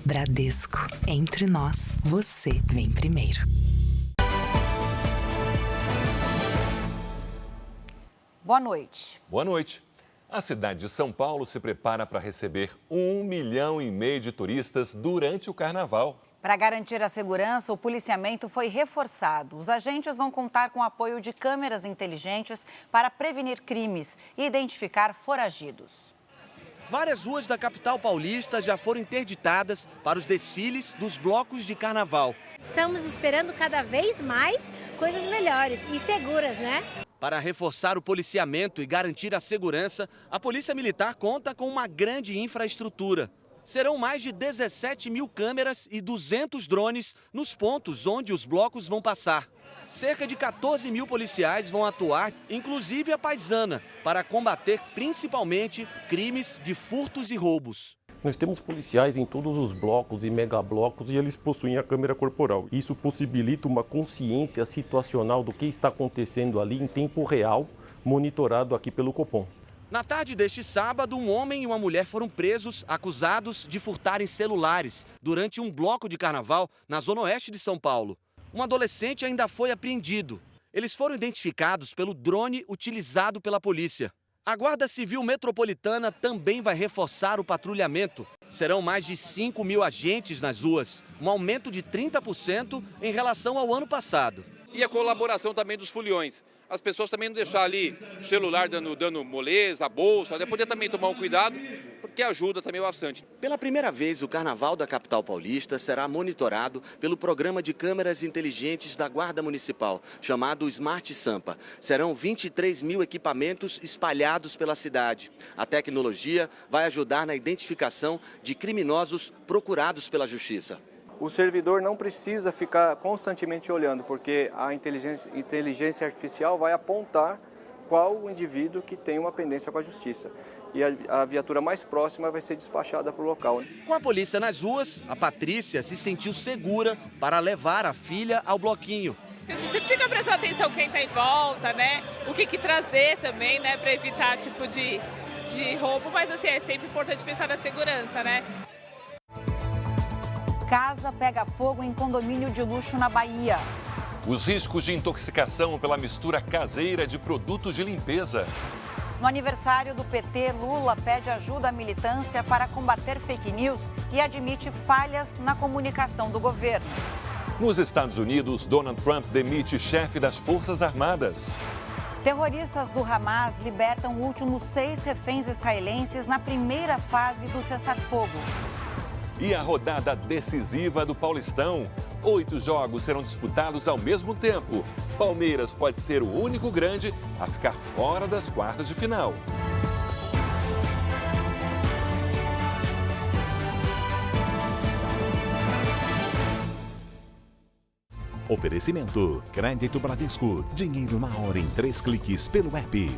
Bradesco. Entre nós, você vem primeiro. Boa noite. Boa noite. A cidade de São Paulo se prepara para receber 1,5 milhão de turistas durante o carnaval. Para garantir a segurança, o policiamento foi reforçado. Os agentes vão contar com o apoio de câmeras inteligentes para prevenir crimes e identificar foragidos. Várias ruas da capital paulista já foram interditadas para os desfiles dos blocos de carnaval. Estamos esperando cada vez mais coisas melhores e seguras, né? Para reforçar o policiamento e garantir a segurança, a Polícia Militar conta com uma grande infraestrutura. Serão mais de 17 mil câmeras e 200 drones nos pontos onde os blocos vão passar. Cerca de 14 mil policiais vão atuar, inclusive a paisana, para combater principalmente crimes de furtos e roubos. Nós temos policiais em todos os blocos e megablocos e eles possuem a câmera corporal. Isso possibilita uma consciência situacional do que está acontecendo ali em tempo real, monitorado aqui pelo Copom. Na tarde deste sábado, um homem e uma mulher foram presos, acusados de furtarem celulares durante um bloco de carnaval na zona oeste de São Paulo. Um adolescente ainda foi apreendido. Eles foram identificados pelo drone utilizado pela polícia. A Guarda Civil Metropolitana também vai reforçar o patrulhamento. Serão mais de 5 mil agentes nas ruas, um aumento de 30% em relação ao ano passado. E a colaboração também dos foliões. As pessoas também não deixar ali o celular dando moleza, a bolsa, poder também tomar um cuidado, porque ajuda também bastante. Pela primeira vez, o Carnaval da capital paulista será monitorado pelo programa de câmeras inteligentes da Guarda Municipal, chamado Smart Sampa. Serão 23 mil equipamentos espalhados pela cidade. A tecnologia vai ajudar na identificação de criminosos procurados pela Justiça. O servidor não precisa ficar constantemente olhando, porque a inteligência artificial vai apontar qual o indivíduo que tem uma pendência com a justiça. E a viatura mais próxima vai ser despachada para o local. Com a polícia nas ruas, a Patrícia se sentiu segura para levar a filha ao bloquinho. A gente sempre fica prestando atenção quem está em volta, né? O que trazer também, né? Para evitar tipo de roubo, mas assim, é sempre importante pensar na segurança, né? Casa pega fogo em condomínio de luxo na Bahia. Os riscos de intoxicação pela mistura caseira de produtos de limpeza. No aniversário do PT, Lula pede ajuda à militância para combater fake news e admite falhas na comunicação do governo. Nos Estados Unidos, Donald Trump demite chefe das Forças Armadas. Terroristas do Hamas libertam últimos 6 reféns israelenses na primeira fase do cessar-fogo. E a rodada decisiva do Paulistão. 8 jogos serão disputados ao mesmo tempo. Palmeiras pode ser o único grande a ficar fora das quartas de final. Oferecimento: Crédito Bradesco. Dinheiro na hora em 3 cliques pelo app.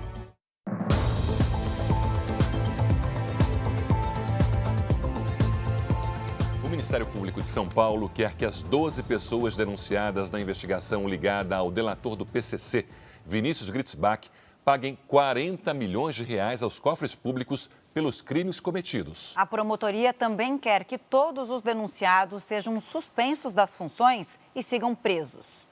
O Ministério Público de São Paulo quer que as 12 pessoas denunciadas na investigação ligada ao delator do PCC, Vinícius Gritzbach, paguem 40 milhões de reais aos cofres públicos pelos crimes cometidos. A promotoria também quer que todos os denunciados sejam suspensos das funções e sigam presos.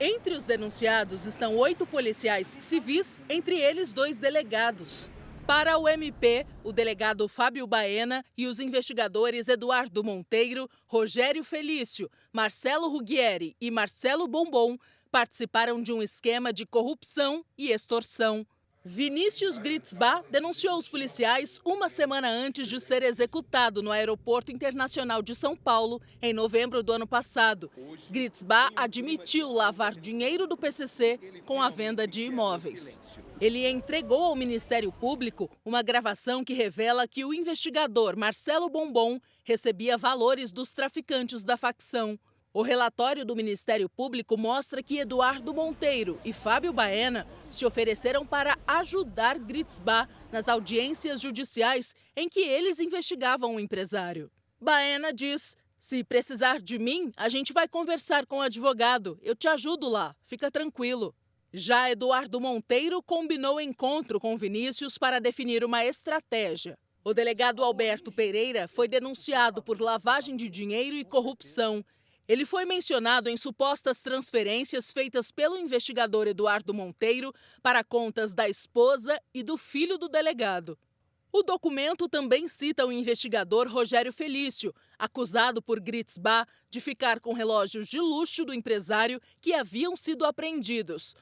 Entre os denunciados estão 8 policiais civis, entre eles 2 delegados. Para o MP, o delegado Fábio Baena e os investigadores Eduardo Monteiro, Rogério Felício, Marcelo Ruggieri e Marcelo Bombom participaram de um esquema de corrupção e extorsão. Vinícius Gritzbach denunciou os policiais uma semana antes de ser executado no Aeroporto Internacional de São Paulo, em novembro do ano passado. Gritzbach admitiu lavar dinheiro do PCC com a venda de imóveis. Ele entregou ao Ministério Público uma gravação que revela que o investigador Marcelo Bombom recebia valores dos traficantes da facção. O relatório do Ministério Público mostra que Eduardo Monteiro e Fábio Baena se ofereceram para ajudar Gritzbach nas audiências judiciais em que eles investigavam o empresário. Baena diz: "Se precisar de mim, a gente vai conversar com o advogado. Eu te ajudo lá, fica tranquilo." Já Eduardo Monteiro combinou encontro com Vinícius para definir uma estratégia. O delegado Alberto Pereira foi denunciado por lavagem de dinheiro e corrupção. Ele foi mencionado em supostas transferências feitas pelo investigador Eduardo Monteiro para contas da esposa e do filho do delegado. O documento também cita o investigador Rogério Felício, acusado por Gritzbach de ficar com relógios de luxo do empresário que haviam sido apreendidos.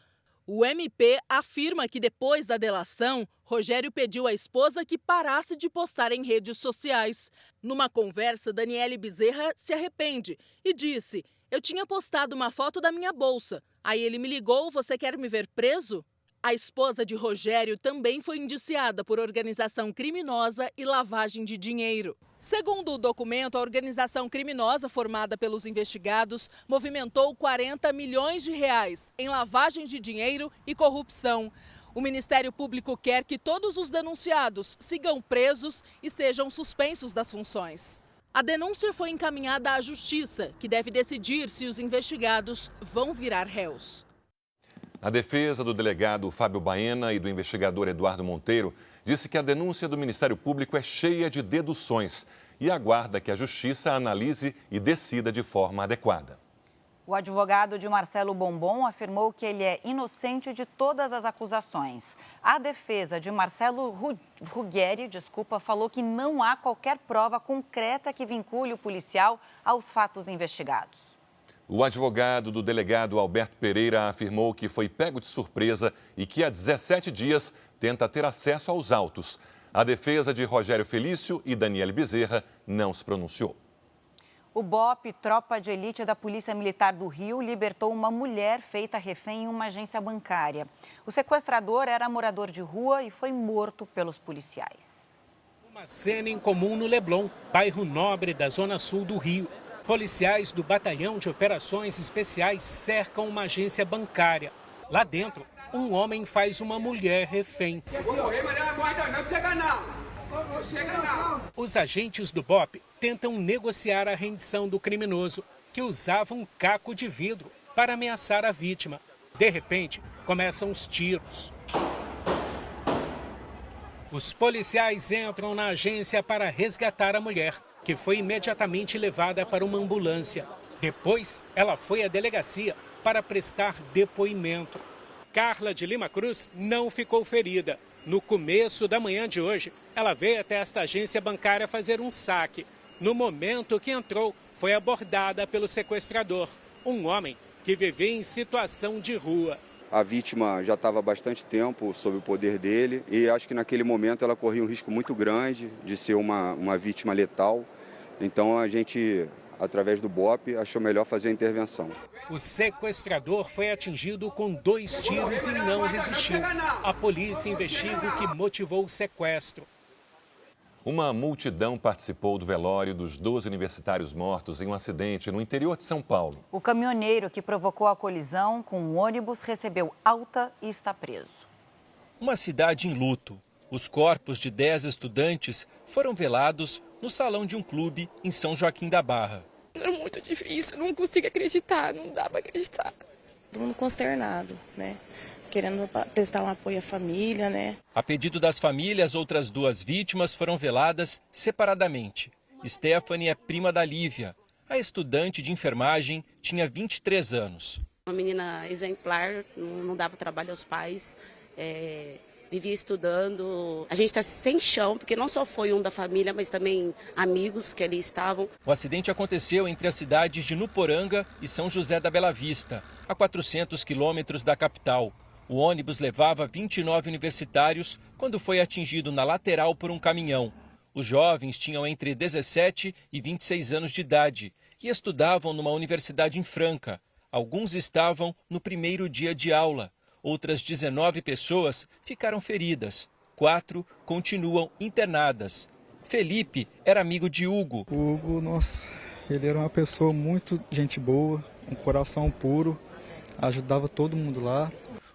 O MP afirma que depois da delação, Rogério pediu à esposa que parasse de postar em redes sociais. Numa conversa, Daniele Bezerra se arrepende e disse: "Eu tinha postado uma foto da minha bolsa. Aí ele me ligou, você quer me ver preso?" A esposa de Rogério também foi indiciada por organização criminosa e lavagem de dinheiro. Segundo o documento, a organização criminosa formada pelos investigados movimentou 40 milhões de reais em lavagem de dinheiro e corrupção. O Ministério Público quer que todos os denunciados sigam presos e sejam suspensos das funções. A denúncia foi encaminhada à Justiça, que deve decidir se os investigados vão virar réus. A defesa do delegado Fábio Baena e do investigador Eduardo Monteiro disse que a denúncia do Ministério Público é cheia de deduções e aguarda que a Justiça analise e decida de forma adequada. O advogado de Marcelo Bombom afirmou que ele é inocente de todas as acusações. A defesa de Marcelo Ruggeri, falou que não há qualquer prova concreta que vincule o policial aos fatos investigados. O advogado do delegado Alberto Pereira afirmou que foi pego de surpresa e que há 17 dias tenta ter acesso aos autos. A defesa de Rogério Felício e Daniele Bezerra não se pronunciou. O BOP, Tropa de Elite da Polícia Militar do Rio, libertou uma mulher feita refém em uma agência bancária. O sequestrador era morador de rua e foi morto pelos policiais. Uma cena incomum no Leblon, bairro nobre da zona sul do Rio. Policiais do Batalhão de Operações Especiais cercam uma agência bancária. Lá dentro, um homem faz uma mulher refém. Os agentes do BOP tentam negociar a rendição do criminoso, que usava um caco de vidro para ameaçar a vítima. De repente, começam os tiros. Os policiais entram na agência para resgatar a mulher, que foi imediatamente levada para uma ambulância. Depois, ela foi à delegacia para prestar depoimento. Carla de Lima Cruz não ficou ferida. No começo da manhã de hoje, ela veio até esta agência bancária fazer um saque. No momento que entrou, foi abordada pelo sequestrador, um homem que vivia em situação de rua. A vítima já estava há bastante tempo sob o poder dele e acho que naquele momento ela corria um risco muito grande de ser uma vítima letal. Então a gente, através do BOP, achou melhor fazer a intervenção. O sequestrador foi atingido com 2 tiros e não resistiu. A polícia investiga o que motivou o sequestro. Uma multidão participou do velório dos 12 universitários mortos em um acidente no interior de São Paulo. O caminhoneiro que provocou a colisão com o ônibus recebeu alta e está preso. Uma cidade em luto. Os corpos de 10 estudantes foram velados no salão de um clube em São Joaquim da Barra. Era muito difícil, não consigo acreditar, não dá para acreditar. Todo mundo consternado, né? Querendo prestar um apoio à família, né? A pedido das famílias, outras 2 vítimas foram veladas separadamente. Stephanie é prima da Lívia. A estudante de enfermagem tinha 23 anos. Uma menina exemplar, não dava trabalho aos pais, vivia estudando. A gente está sem chão, porque não só foi um da família, mas também amigos que ali estavam. O acidente aconteceu entre as cidades de Nuporanga e São José da Bela Vista, a 400 quilômetros da capital. O ônibus levava 29 universitários quando foi atingido na lateral por um caminhão. Os jovens tinham entre 17 e 26 anos de idade e estudavam numa universidade em Franca. Alguns estavam no primeiro dia de aula. Outras 19 pessoas ficaram feridas. 4 continuam internadas. Felipe era amigo de Hugo. O Hugo, nossa, ele era uma pessoa muito gente boa, um coração puro, ajudava todo mundo lá.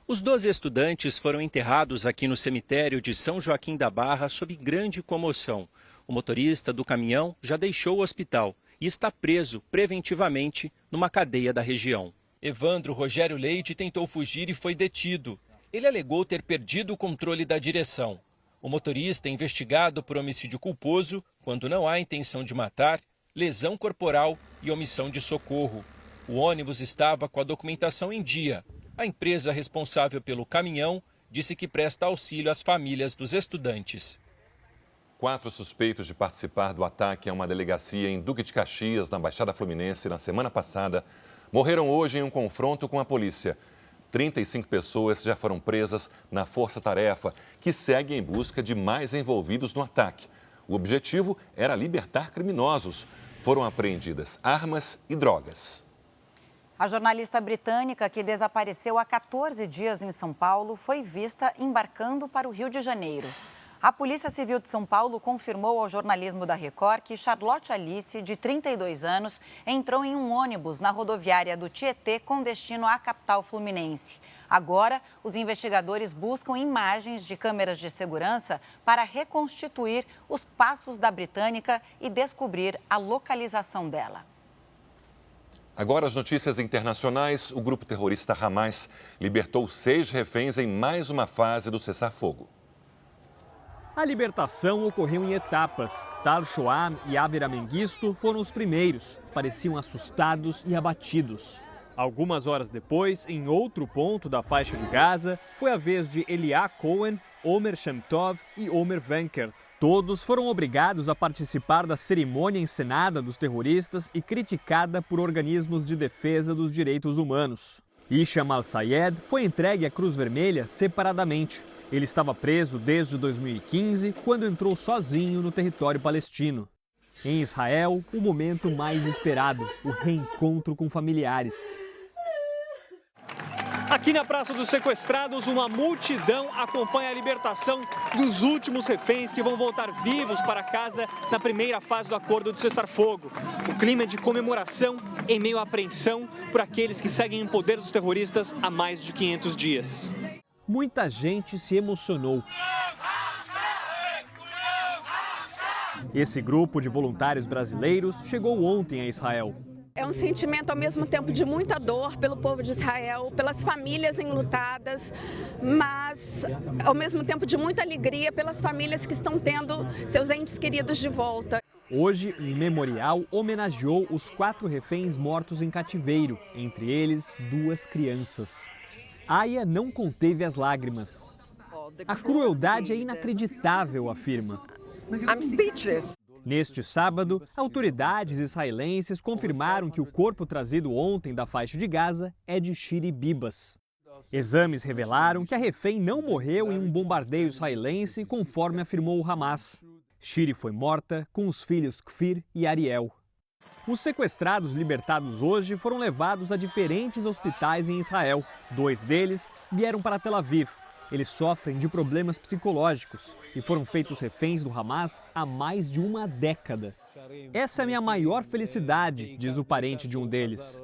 Os 12 estudantes foram enterrados aqui no cemitério de São Joaquim da Barra sob grande comoção. O motorista do caminhão já deixou o hospital e está preso preventivamente numa cadeia da região. Evandro Rogério Leite tentou fugir e foi detido. Ele alegou ter perdido o controle da direção. O motorista é investigado por homicídio culposo, quando não há intenção de matar, lesão corporal e omissão de socorro. O ônibus estava com a documentação em dia. A empresa responsável pelo caminhão disse que presta auxílio às famílias dos estudantes. 4 suspeitos de participar do ataque a uma delegacia em Duque de Caxias, na Baixada Fluminense, na semana passada, morreram hoje em um confronto com a polícia. 35 pessoas já foram presas na Força-Tarefa, que segue em busca de mais envolvidos no ataque. O objetivo era libertar criminosos. Foram apreendidas armas e drogas. A jornalista britânica, que desapareceu há 14 dias em São Paulo, foi vista embarcando para o Rio de Janeiro. A Polícia Civil de São Paulo confirmou ao jornalismo da Record que Charlotte Alice, de 32 anos, entrou em um ônibus na rodoviária do Tietê com destino à capital fluminense. Agora, os investigadores buscam imagens de câmeras de segurança para reconstituir os passos da britânica e descobrir a localização dela. Agora, as notícias internacionais. O grupo terrorista Hamas libertou 6 reféns em mais uma fase do cessar-fogo. A libertação ocorreu em etapas. Tal Shoam e Avera Mengistu foram os primeiros. Pareciam assustados e abatidos. Algumas horas depois, em outro ponto da faixa de Gaza, foi a vez de Eliah Cohen, Omer Shem-Tov e Omer Venkert. Todos foram obrigados a participar da cerimônia encenada dos terroristas e criticada por organismos de defesa dos direitos humanos. Hisham al-Sayed foi entregue à Cruz Vermelha separadamente. Ele estava preso desde 2015, quando entrou sozinho no território palestino. Em Israel, o momento mais esperado, o reencontro com familiares. Aqui na Praça dos Sequestrados, uma multidão acompanha a libertação dos últimos reféns que vão voltar vivos para casa na primeira fase do acordo de cessar-fogo. O clima é de comemoração em meio à apreensão por aqueles que seguem em poder dos terroristas há mais de 500 dias. Muita gente se emocionou. Esse grupo de voluntários brasileiros chegou ontem a Israel. É um sentimento ao mesmo tempo de muita dor pelo povo de Israel, pelas famílias enlutadas, mas ao mesmo tempo de muita alegria pelas famílias que estão tendo seus entes queridos de volta. Hoje, um memorial homenageou os 4 reféns mortos em cativeiro, entre eles 2 crianças. Aya não conteve as lágrimas. A crueldade é inacreditável, afirma. I'm speechless. Neste sábado, autoridades israelenses confirmaram que o corpo trazido ontem da faixa de Gaza é de Shiri Bibas. Exames revelaram que a refém não morreu em um bombardeio israelense, conforme afirmou o Hamas. Shiri foi morta com os filhos Kfir e Ariel. Os sequestrados libertados hoje foram levados a diferentes hospitais em Israel. 2 deles vieram para Tel Aviv. Eles sofrem de problemas psicológicos e foram feitos reféns do Hamas há mais de uma década. Essa é a minha maior felicidade, diz o parente de um deles.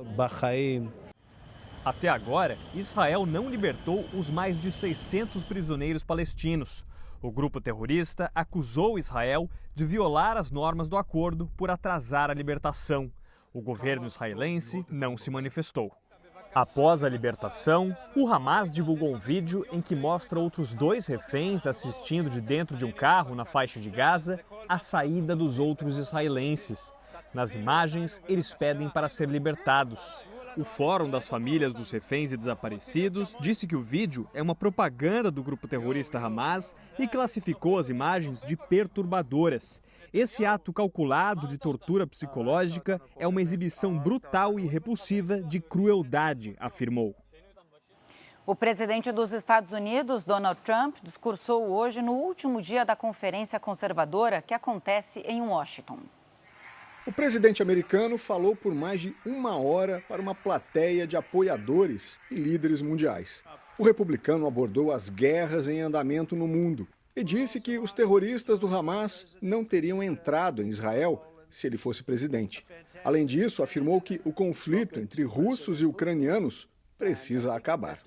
Até agora, Israel não libertou os mais de 600 prisioneiros palestinos. O grupo terrorista acusou Israel de violar as normas do acordo por atrasar a libertação. O governo israelense não se manifestou. Após a libertação, o Hamas divulgou um vídeo em que mostra outros 2 reféns assistindo de dentro de um carro na faixa de Gaza a saída dos outros israelenses. Nas imagens, eles pedem para ser libertados. O Fórum das Famílias dos Reféns e Desaparecidos disse que o vídeo é uma propaganda do grupo terrorista Hamas e classificou as imagens de perturbadoras. Esse ato calculado de tortura psicológica é uma exibição brutal e repulsiva de crueldade, afirmou. O presidente dos Estados Unidos, Donald Trump, discursou hoje no último dia da Conferência Conservadora que acontece em Washington. O presidente americano falou por mais de 1 hora para uma plateia de apoiadores e líderes mundiais. O republicano abordou as guerras em andamento no mundo e disse que os terroristas do Hamas não teriam entrado em Israel se ele fosse presidente. Além disso, afirmou que o conflito entre russos e ucranianos precisa acabar.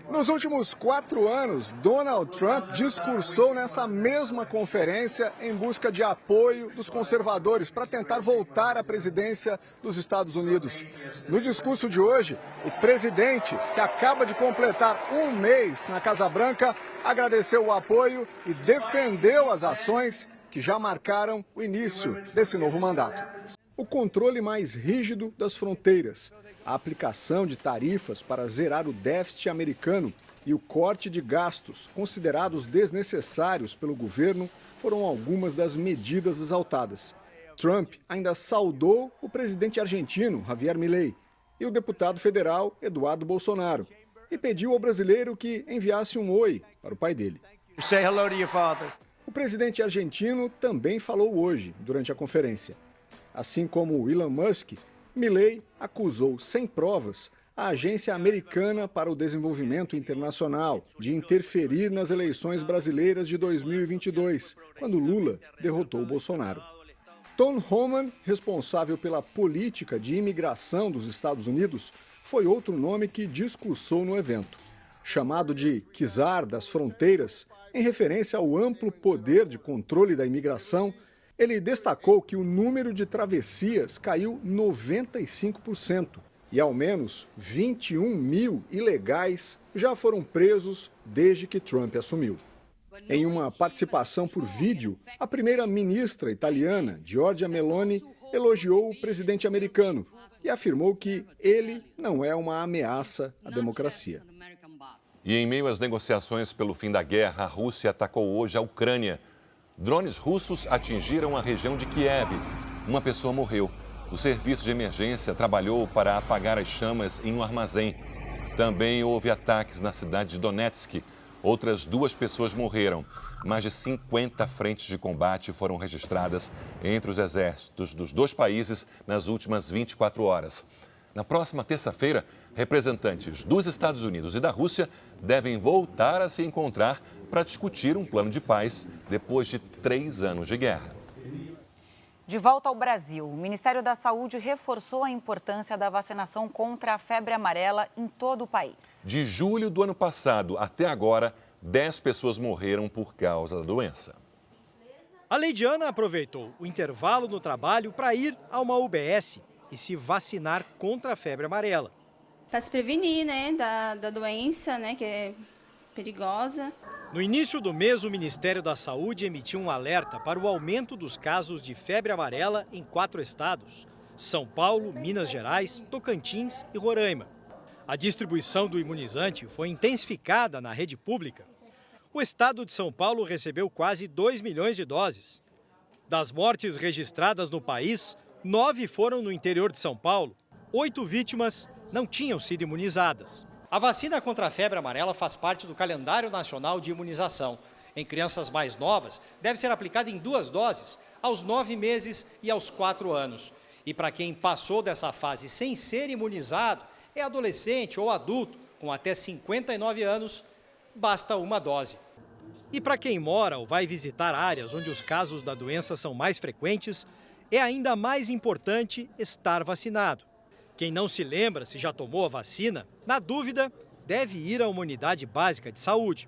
Nos últimos 4 anos, Donald Trump discursou nessa mesma conferência em busca de apoio dos conservadores para tentar voltar à presidência dos Estados Unidos. No discurso de hoje, o presidente, que acaba de completar 1 mês na Casa Branca, agradeceu o apoio e defendeu as ações que já marcaram o início desse novo mandato. O controle mais rígido das fronteiras, a aplicação de tarifas para zerar o déficit americano e o corte de gastos considerados desnecessários pelo governo foram algumas das medidas exaltadas. Trump ainda saudou o presidente argentino, Javier Milei, e o deputado federal, Eduardo Bolsonaro, e pediu ao brasileiro que enviasse um oi para o pai dele. Say hello to your father. O presidente argentino também falou hoje, durante a conferência. Assim como Elon Musk, Milei acusou sem provas a Agência Americana para o Desenvolvimento Internacional de interferir nas eleições brasileiras de 2022, quando Lula derrotou Bolsonaro. Tom Homan, responsável pela política de imigração dos Estados Unidos, foi outro nome que discursou no evento. Chamado de czar das fronteiras, em referência ao amplo poder de controle da imigração, ele destacou que o número de travessias caiu 95% e ao menos 21 mil ilegais já foram presos desde que Trump assumiu. Em uma participação por vídeo, a primeira-ministra italiana, Giorgia Meloni, elogiou o presidente americano e afirmou que ele não é uma ameaça à democracia. E em meio às negociações pelo fim da guerra, a Rússia atacou hoje a Ucrânia. Drones russos atingiram a região de Kiev. Uma pessoa morreu. O serviço de emergência trabalhou para apagar as chamas em um armazém. Também houve ataques na cidade de Donetsk. Outras 2 pessoas morreram. Mais de 50 frentes de combate foram registradas entre os exércitos dos 2 países nas últimas 24 horas. Na próxima terça-feira, representantes dos Estados Unidos e da Rússia devem voltar a se encontrar para discutir um plano de paz depois de 3 anos de guerra. De volta ao Brasil, o Ministério da Saúde reforçou a importância da vacinação contra a febre amarela em todo o país. De julho do ano passado até agora, 10 pessoas morreram por causa da doença. A Leidiana aproveitou o intervalo no trabalho para ir a uma UBS e se vacinar contra a febre amarela. Para se prevenir, né, da doença, né, que é perigosa. No início do mês, o Ministério da Saúde emitiu um alerta para o aumento dos casos de febre amarela em 4 estados: São Paulo, Minas Gerais, Tocantins e Roraima. A distribuição do imunizante foi intensificada na rede pública. O estado de São Paulo recebeu quase 2 milhões de doses. Das mortes registradas no país, 9 foram no interior de São Paulo. 8 vítimas não tinham sido imunizadas. A vacina contra a febre amarela faz parte do calendário nacional de imunização. Em crianças mais novas, deve ser aplicada em 2 doses, aos 9 meses e aos 4 anos. E para quem passou dessa fase sem ser imunizado, é adolescente ou adulto, com até 59 anos, basta 1 dose. E para quem mora ou vai visitar áreas onde os casos da doença são mais frequentes, é ainda mais importante estar vacinado. Quem não se lembra se já tomou a vacina, na dúvida, deve ir a uma unidade básica de saúde.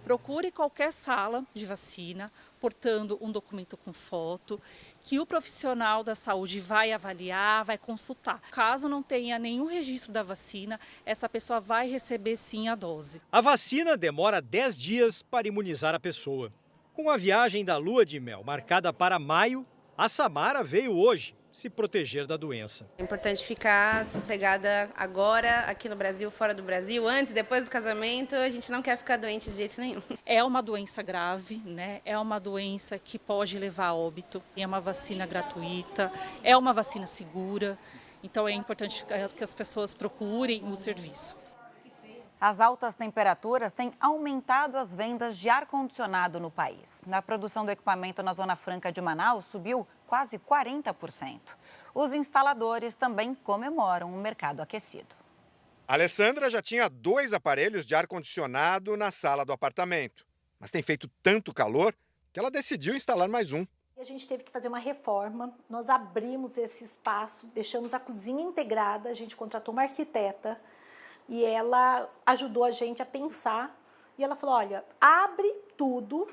Procure qualquer sala de vacina, portando um documento com foto, que o profissional da saúde vai avaliar, vai consultar. Caso não tenha nenhum registro da vacina, essa pessoa vai receber sim a dose. A vacina demora 10 dias para imunizar a pessoa. Com a viagem da lua de mel marcada para maio, a Samara veio hoje se proteger da doença. É importante ficar sossegada agora, aqui no Brasil, fora do Brasil, antes, depois do casamento. A gente não quer ficar doente de jeito nenhum. É uma doença grave, né? É uma doença que pode levar a óbito. É uma vacina gratuita, é uma vacina segura. Então é importante que as pessoas procurem o serviço. As altas temperaturas têm aumentado as vendas de ar-condicionado no país. A produção do equipamento na Zona Franca de Manaus subiu quase 40%. Os instaladores também comemoram o mercado aquecido. A Alessandra já tinha 2 aparelhos de ar-condicionado na sala do apartamento. Mas tem feito tanto calor que ela decidiu instalar mais um. A gente teve que fazer uma reforma, nós abrimos esse espaço, deixamos a cozinha integrada, a gente contratou uma arquiteta e ela ajudou a gente a pensar. E ela falou, olha, abre tudo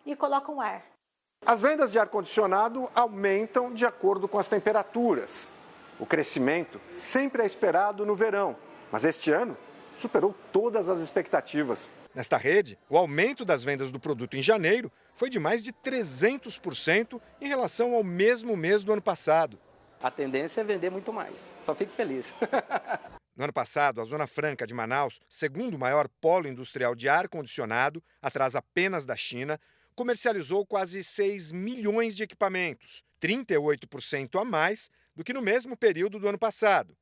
e coloca um ar. As vendas de ar-condicionado aumentam de acordo com as temperaturas. O crescimento sempre é esperado no verão, mas este ano superou todas as expectativas. Nesta rede, o aumento das vendas do produto em janeiro foi de mais de 300% em relação ao mesmo mês do ano passado. A tendência é vender muito mais. Só fico feliz. No ano passado, a Zona Franca de Manaus, segundo maior polo industrial de ar-condicionado, atrás apenas da China, comercializou quase 6 milhões de equipamentos, 38% a mais do que no mesmo período do ano passado.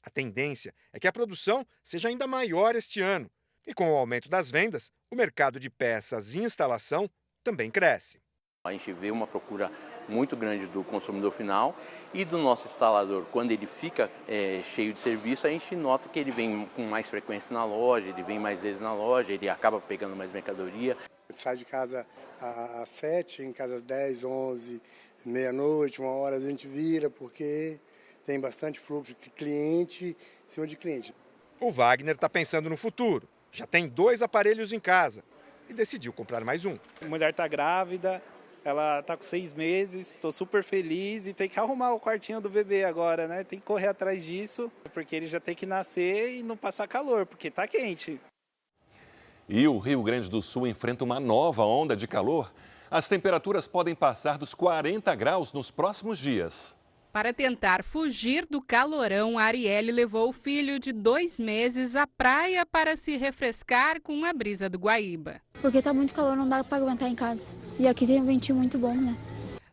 A tendência é que a produção seja ainda maior este ano. E com o aumento das vendas, o mercado de peças e instalação também cresce. A gente vê uma procura muito grande do consumidor final e do nosso instalador. Quando ele fica cheio de serviço, a gente nota que ele vem com mais frequência na loja, ele vem mais vezes na loja, ele acaba pegando mais mercadoria. Sai de casa às 7, em casa às 10, 11, meia-noite, 1h a gente vira, porque tem bastante fluxo de cliente em cima de cliente. O Wagner está pensando no futuro. Já tem 2 aparelhos em casa e decidiu comprar mais um. A mulher está grávida, ela está com 6 meses, estou super feliz e tem que arrumar o quartinho do bebê agora, né? Tem que correr atrás disso, porque ele já tem que nascer e não passar calor, porque está quente. E o Rio Grande do Sul enfrenta uma nova onda de calor. As temperaturas podem passar dos 40 graus nos próximos dias. Para tentar fugir do calorão, a Arielle levou o filho de 2 meses à praia para se refrescar com a brisa do Guaíba. Porque tá muito calor, não dá para aguentar em casa. E aqui tem um ventinho muito bom, né?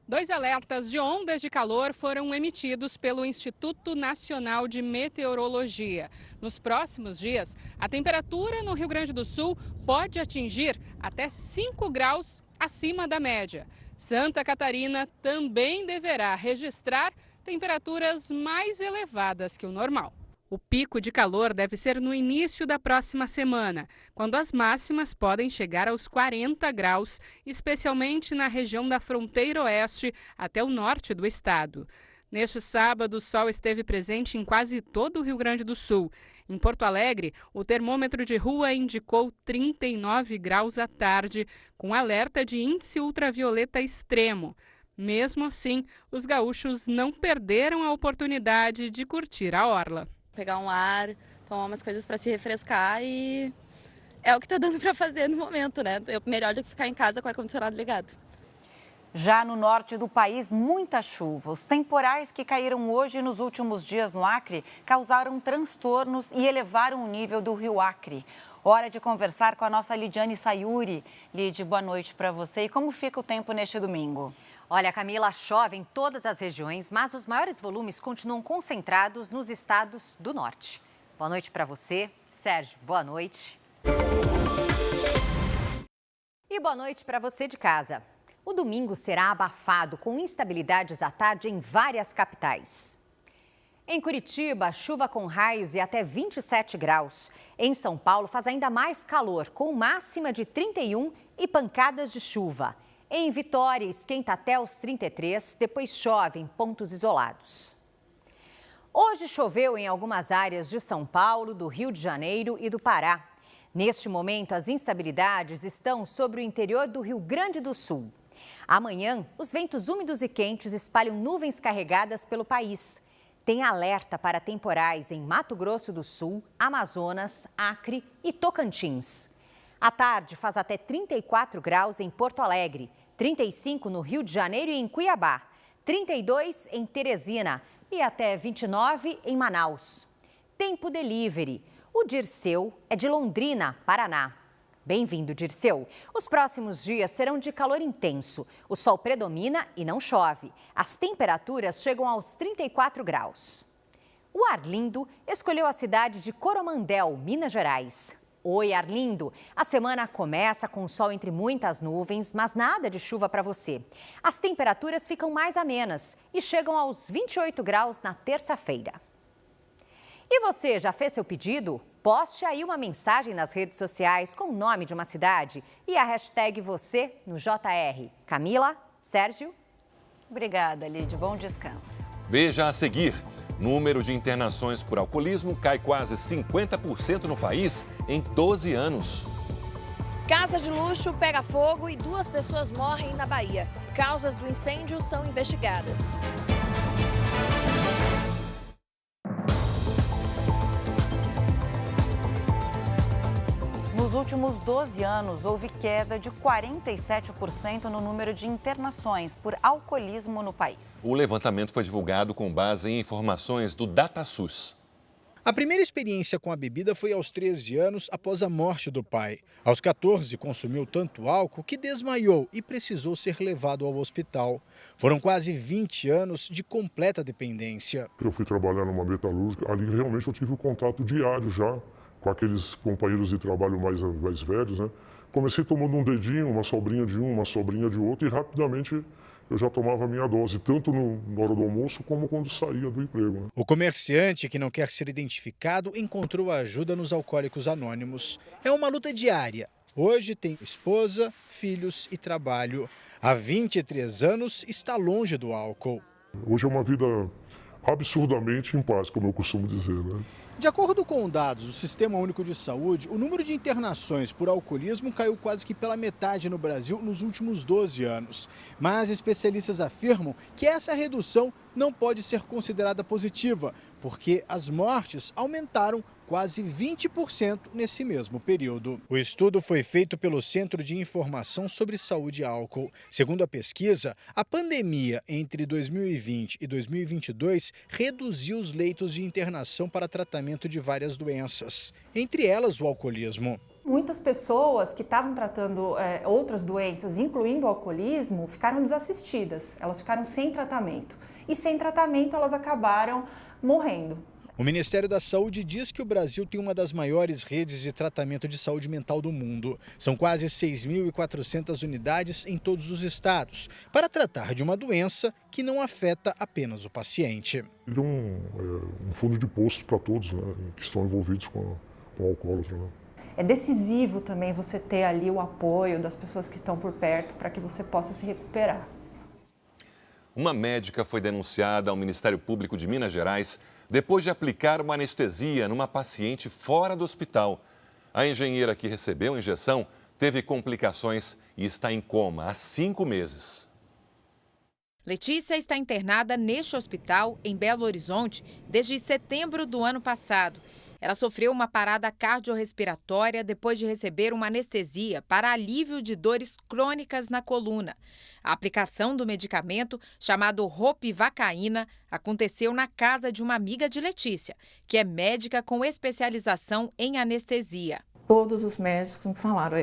2 alertas de ondas de calor foram emitidos pelo Instituto Nacional de Meteorologia. Nos próximos dias, a temperatura no Rio Grande do Sul pode atingir até 5 graus acima da média. Santa Catarina também deverá registrar temperaturas mais elevadas que o normal. O pico de calor deve ser no início da próxima semana, quando as máximas podem chegar aos 40 graus, especialmente na região da fronteira oeste até o norte do estado. Neste sábado, o sol esteve presente em quase todo o Rio Grande do Sul. Em Porto Alegre, o termômetro de rua indicou 39 graus à tarde, com alerta de índice ultravioleta extremo. Mesmo assim, os gaúchos não perderam a oportunidade de curtir a orla. Pegar um ar, tomar umas coisas para se refrescar e é o que está dando para fazer no momento, né? É melhor do que ficar em casa com o ar-condicionado ligado. Já no norte do país, muita chuva. Os temporais que caíram hoje e nos últimos dias no Acre causaram transtornos e elevaram o nível do rio Acre. Hora de conversar com a nossa Lidiane Sayuri. Lid, boa noite para você. E como fica o tempo neste domingo? Olha, Camila, chove em todas as regiões, mas os maiores volumes continuam concentrados nos estados do norte. Boa noite para você. Sérgio, boa noite. E boa noite para você de casa. O domingo será abafado, com instabilidades à tarde em várias capitais. Em Curitiba, chuva com raios e até 27 graus. Em São Paulo, faz ainda mais calor, com máxima de 31 e pancadas de chuva. Em Vitória, esquenta até os 33, depois chove em pontos isolados. Hoje choveu em algumas áreas de São Paulo, do Rio de Janeiro e do Pará. Neste momento, as instabilidades estão sobre o interior do Rio Grande do Sul. Amanhã, os ventos úmidos e quentes espalham nuvens carregadas pelo país. Tem alerta para temporais em Mato Grosso do Sul, Amazonas, Acre e Tocantins. À tarde, faz até 34 graus em Porto Alegre, 35 no Rio de Janeiro e em Cuiabá, 32 em Teresina e até 29 em Manaus. Tempo delivery. O Dirceu é de Londrina, Paraná. Bem-vindo, Dirceu. Os próximos dias serão de calor intenso. O sol predomina e não chove. As temperaturas chegam aos 34 graus. O Arlindo escolheu a cidade de Coromandel, Minas Gerais. Oi, Arlindo. A semana começa com sol entre muitas nuvens, mas nada de chuva para você. As temperaturas ficam mais amenas e chegam aos 28 graus na terça-feira. E você já fez seu pedido? Poste aí uma mensagem nas redes sociais com o nome de uma cidade e a hashtag você no JR. Camila, Sérgio? Obrigada, Lídia. Bom descanso. Veja a seguir. Número de internações por alcoolismo cai quase 50% no país em 12 anos. Casa de luxo pega fogo e 2 pessoas morrem na Bahia. Causas do incêndio são investigadas. Nos últimos 12 anos, houve queda de 47% no número de internações por alcoolismo no país. O levantamento foi divulgado com base em informações do DataSUS. A primeira experiência com a bebida foi aos 13 anos após a morte do pai. Aos 14, consumiu tanto álcool que desmaiou e precisou ser levado ao hospital. Foram quase 20 anos de completa dependência. Eu fui trabalhar numa metalúrgica, ali realmente eu tive um contato diário já com aqueles companheiros de trabalho mais velhos, né? Comecei tomando um dedinho, uma sobrinha de um, uma sobrinha de outro, e rapidamente eu já tomava a minha dose, tanto na hora do almoço como quando saía do emprego. Né? O comerciante, que não quer ser identificado, encontrou ajuda nos Alcoólicos Anônimos. É uma luta diária. Hoje tem esposa, filhos e trabalho. Há 23 anos está longe do álcool. Hoje é uma vida absurdamente em paz, como eu costumo dizer, né? De acordo com dados do Sistema Único de Saúde, o número de internações por alcoolismo caiu quase que pela metade no Brasil nos últimos 12 anos. Mas especialistas afirmam que essa redução não pode ser considerada positiva, porque as mortes aumentaram quase 20% nesse mesmo período. O estudo foi feito pelo Centro de Informação sobre Saúde e Álcool. Segundo a pesquisa, a pandemia entre 2020 e 2022 reduziu os leitos de internação para tratamento de várias doenças, entre elas o alcoolismo. Muitas pessoas que estavam tratando outras doenças, incluindo o alcoolismo, ficaram desassistidas, elas ficaram sem tratamento. E sem tratamento elas acabaram morrendo. O Ministério da Saúde diz que o Brasil tem uma das maiores redes de tratamento de saúde mental do mundo. São quase 6.400 unidades em todos os estados, para tratar de uma doença que não afeta apenas o paciente. Ele é um fundo de poço para todos, né, que estão envolvidos com o alcoólatra. Né? É decisivo também você ter ali o apoio das pessoas que estão por perto para que você possa se recuperar. Uma médica foi denunciada ao Ministério Público de Minas Gerais depois de aplicar uma anestesia numa paciente fora do hospital. A engenheira que recebeu a injeção teve complicações e está em coma há 5 meses. Letícia está internada neste hospital, em Belo Horizonte, desde setembro do ano passado. Ela sofreu uma parada cardiorrespiratória depois de receber uma anestesia para alívio de dores crônicas na coluna. A aplicação do medicamento, chamado ropivacaína, aconteceu na casa de uma amiga de Letícia, que é médica com especialização em anestesia. Todos os médicos me falaram,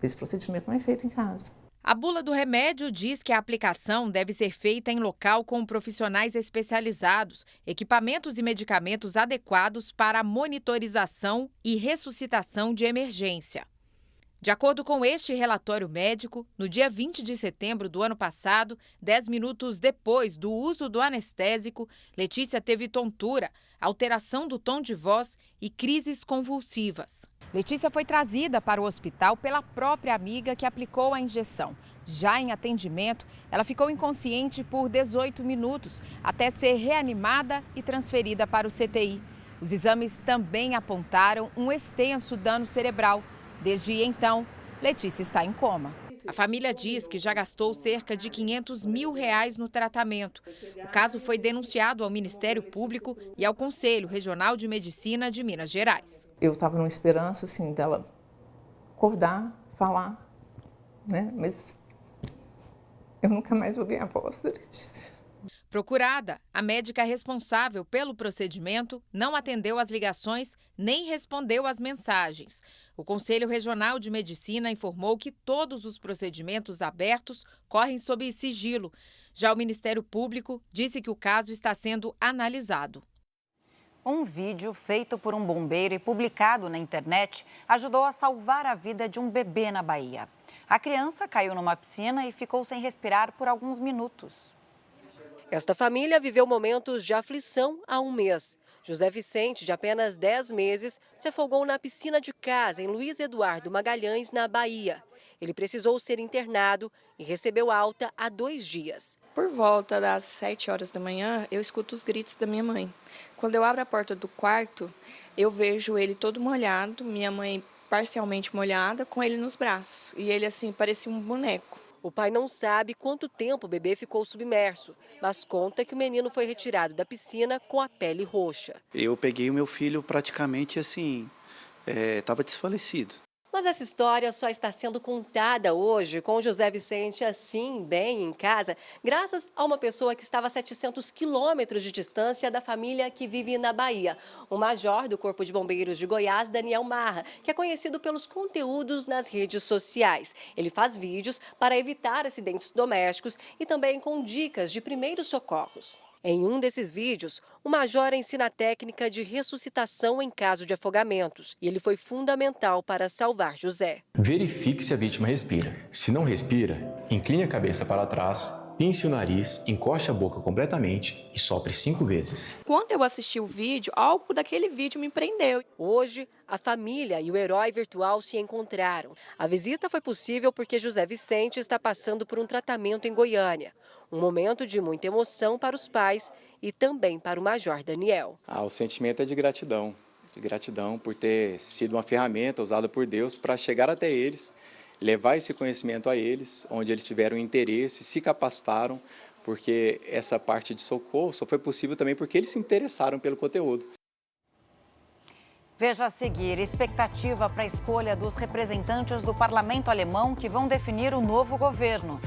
esse procedimento não é feito em casa. A bula do remédio diz que a aplicação deve ser feita em local com profissionais especializados, equipamentos e medicamentos adequados para a monitorização e ressuscitação de emergência. De acordo com este relatório médico, no dia 20 de setembro do ano passado, 10 minutos depois do uso do anestésico, Letícia teve tontura, alteração do tom de voz e crises convulsivas. Letícia foi trazida para o hospital pela própria amiga que aplicou a injeção. Já em atendimento, ela ficou inconsciente por 18 minutos, até ser reanimada e transferida para o CTI. Os exames também apontaram um extenso dano cerebral. Desde então, Letícia está em coma. A família diz que já gastou cerca de R$500 mil no tratamento. O caso foi denunciado ao Ministério Público e ao Conselho Regional de Medicina de Minas Gerais. Eu estava numa esperança assim, dela acordar, falar, né? Mas eu nunca mais ouvi a voz da Letícia. Procurada, a médica responsável pelo procedimento não atendeu às ligações nem respondeu às mensagens. O Conselho Regional de Medicina informou que todos os procedimentos abertos correm sob sigilo. Já o Ministério Público disse que o caso está sendo analisado. Um vídeo feito por um bombeiro e publicado na internet ajudou a salvar a vida de um bebê na Bahia. A criança caiu numa piscina e ficou sem respirar por alguns minutos. Esta família viveu momentos de aflição há um mês. José Vicente, de apenas 10 meses, se afogou na piscina de casa em Luiz Eduardo Magalhães, na Bahia. Ele precisou ser internado e recebeu alta há 2 dias. Por volta das 7 horas da manhã, eu escuto os gritos da minha mãe. Quando eu abro a porta do quarto, eu vejo ele todo molhado, minha mãe parcialmente molhada, com ele nos braços. E ele, assim, parecia um boneco. O pai não sabe quanto tempo o bebê ficou submerso, mas conta que o menino foi retirado da piscina com a pele roxa. Eu peguei o meu filho praticamente assim, estava desfalecido. Mas essa história só está sendo contada hoje com o José Vicente assim, bem em casa, graças a uma pessoa que estava a 700 quilômetros de distância da família que vive na Bahia. O major do Corpo de Bombeiros de Goiás, Daniel Marra, que é conhecido pelos conteúdos nas redes sociais. Ele faz vídeos para evitar acidentes domésticos e também com dicas de primeiros socorros. Em um desses vídeos, o major ensina a técnica de ressuscitação em caso de afogamentos. E ele foi fundamental para salvar José. Verifique se a vítima respira. Se não respira, incline a cabeça para trás, pince o nariz, encoste a boca completamente e sopre 5 vezes. Quando eu assisti o vídeo, algo daquele vídeo me prendeu. Hoje, a família e o herói virtual se encontraram. A visita foi possível porque José Vicente está passando por um tratamento em Goiânia. Um momento de muita emoção para os pais e também para o major Daniel. O sentimento é de gratidão por ter sido uma ferramenta usada por Deus para chegar até eles, levar esse conhecimento a eles, onde eles tiveram interesse, se capacitaram, porque essa parte de socorro só foi possível também porque eles se interessaram pelo conteúdo. Veja a seguir, expectativa para a escolha dos representantes do parlamento alemão que vão definir o novo governo.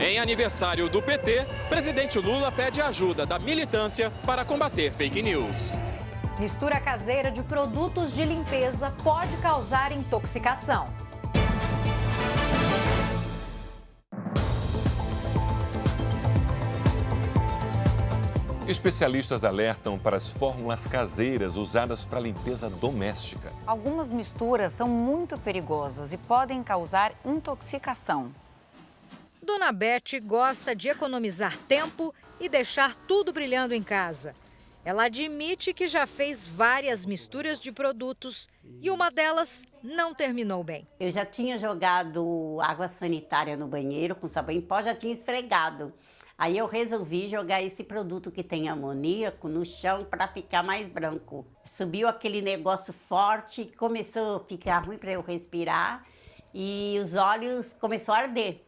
Em aniversário do PT, presidente Lula pede ajuda da militância para combater fake news. Mistura caseira de produtos de limpeza pode causar intoxicação. Especialistas alertam para as fórmulas caseiras usadas para limpeza doméstica. Algumas misturas são muito perigosas e podem causar intoxicação. Dona Beth gosta de economizar tempo e deixar tudo brilhando em casa. Ela admite que já fez várias misturas de produtos e uma delas não terminou bem. Eu já tinha jogado água sanitária no banheiro com sabão em pó, já tinha esfregado. Aí eu resolvi jogar esse produto que tem amoníaco no chão para ficar mais branco. Subiu aquele negócio forte, começou a ficar ruim para eu respirar e os olhos começaram a arder.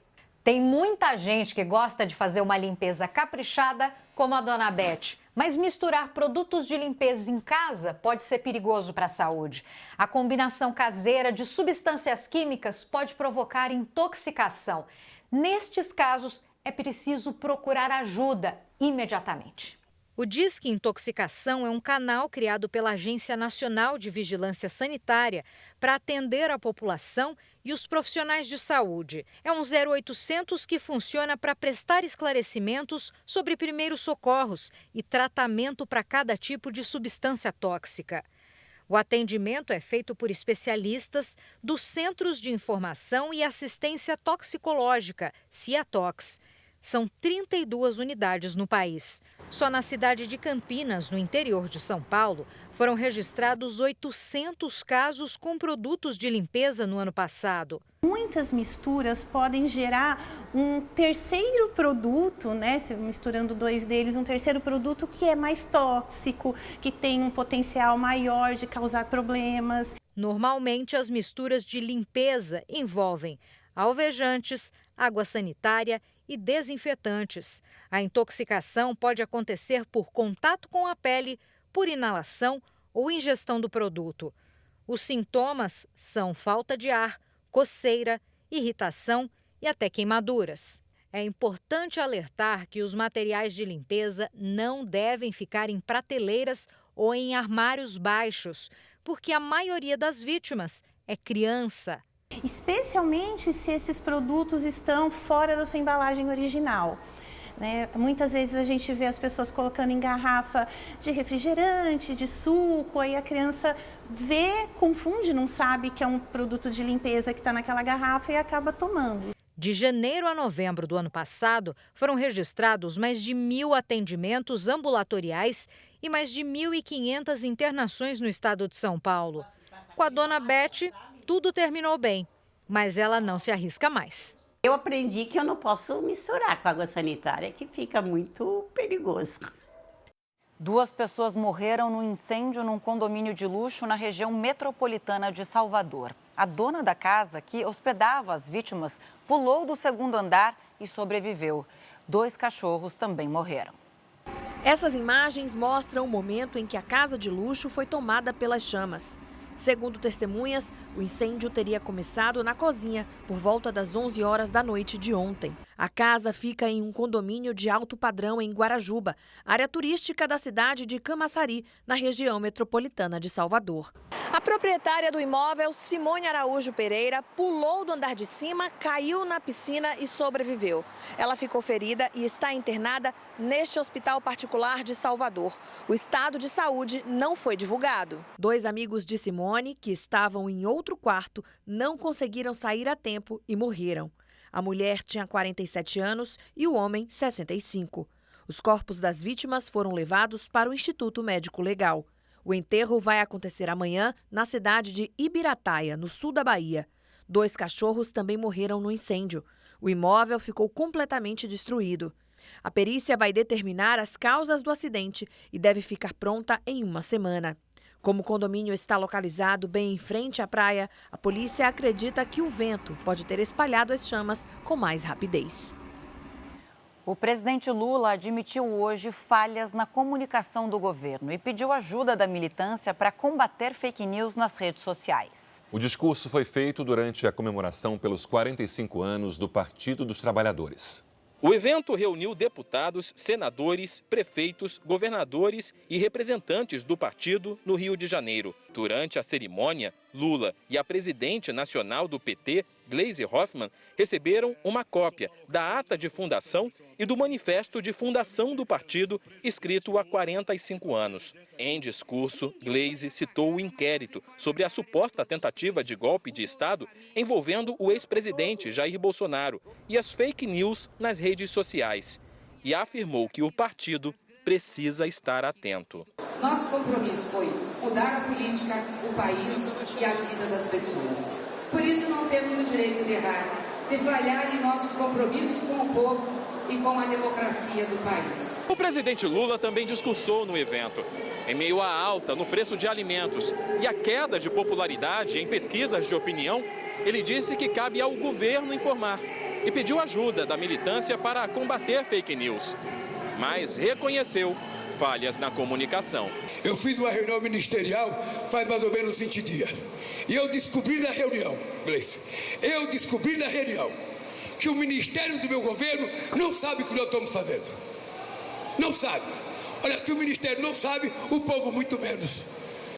Tem muita gente que gosta de fazer uma limpeza caprichada, como a Dona Beth. Mas misturar produtos de limpeza em casa pode ser perigoso para a saúde. A combinação caseira de substâncias químicas pode provocar intoxicação. Nestes casos, é preciso procurar ajuda imediatamente. O Disque Intoxicação é um canal criado pela Agência Nacional de Vigilância Sanitária para atender a população e os profissionais de saúde. É um 0800 que funciona para prestar esclarecimentos sobre primeiros socorros e tratamento para cada tipo de substância tóxica. O atendimento é feito por especialistas dos Centros de Informação e Assistência Toxicológica, CIATOX. São 32 unidades no país. Só na cidade de Campinas, no interior de São Paulo, foram registrados 800 casos com produtos de limpeza no ano passado. Muitas misturas podem gerar um terceiro produto, né? Misturando 2 deles, um terceiro produto que é mais tóxico, que tem um potencial maior de causar problemas. Normalmente, as misturas de limpeza envolvem alvejantes, água sanitária e desinfetantes. A intoxicação pode acontecer por contato com a pele, por inalação ou ingestão do produto. Os sintomas são falta de ar, coceira, irritação e até queimaduras. É importante alertar que os materiais de limpeza não devem ficar em prateleiras ou em armários baixos, porque a maioria das vítimas é criança. Especialmente se esses produtos estão fora da sua embalagem original. Né? Muitas vezes a gente vê as pessoas colocando em garrafa de refrigerante, de suco, aí a criança vê, confunde, não sabe que é um produto de limpeza que está naquela garrafa e acaba tomando. De janeiro a novembro do ano passado, foram registrados mais de 1.000 atendimentos ambulatoriais e mais de 1.500 internações no estado de São Paulo. Com a Dona Beth, tudo terminou bem mas ela não se arrisca mais. Eu aprendi que eu não posso misturar com água sanitária, que fica muito perigoso. 2 pessoas morreram no incêndio num condomínio de luxo na região metropolitana de Salvador. A dona da casa, que hospedava as vítimas, pulou do 2º andar e sobreviveu. 2 cachorros também morreram. Essas imagens mostram o momento em que a casa de luxo foi tomada pelas chamas. Segundo testemunhas, o incêndio teria começado na cozinha por volta das 11 horas da noite de ontem. A casa fica em um condomínio de alto padrão em Guarajuba, área turística da cidade de Camaçari, na região metropolitana de Salvador. A proprietária do imóvel, Simone Araújo Pereira, pulou do andar de cima, caiu na piscina e sobreviveu. Ela ficou ferida e está internada neste hospital particular de Salvador. O estado de saúde não foi divulgado. 2 amigos de Simone, que estavam em outro quarto, não conseguiram sair a tempo e morreram. A mulher tinha 47 anos e o homem 65. Os corpos das vítimas foram levados para o Instituto Médico Legal. O enterro vai acontecer amanhã na cidade de Ibirataia, no sul da Bahia. 2 cachorros também morreram no incêndio. O imóvel ficou completamente destruído. A perícia vai determinar as causas do acidente e deve ficar pronta em uma semana. Como o condomínio está localizado bem em frente à praia, a polícia acredita que o vento pode ter espalhado as chamas com mais rapidez. O presidente Lula admitiu hoje falhas na comunicação do governo e pediu ajuda da militância para combater fake news nas redes sociais. O discurso foi feito durante a comemoração pelos 45 anos do Partido dos Trabalhadores. O evento reuniu deputados, senadores, prefeitos, governadores e representantes do partido no Rio de Janeiro. Durante a cerimônia, Lula e a presidente nacional do PT, Gleisi Hoffmann, receberam uma cópia da ata de fundação e do manifesto de fundação do partido, escrito há 45 anos. Em discurso, Gleisi citou o inquérito sobre a suposta tentativa de golpe de Estado envolvendo o ex-presidente Jair Bolsonaro e as fake news nas redes sociais. E afirmou que o partido precisa estar atento. Nosso compromisso foi mudar a política, o país e a vida das pessoas. Por isso não temos o direito de errar, de falhar em nossos compromissos com o povo e com a democracia do país. O presidente Lula também discursou no evento. Em meio à alta no preço de alimentos e à queda de popularidade em pesquisas de opinião, ele disse que cabe ao governo informar e pediu ajuda da militância para combater fake news. Mas reconheceu falhas na comunicação. Eu fiz uma reunião ministerial faz mais ou menos 20 dias. E eu descobri na reunião, Gleice, que o ministério do meu governo não sabe o que nós estamos fazendo. Não sabe. Olha, se o ministério não sabe, o povo muito menos.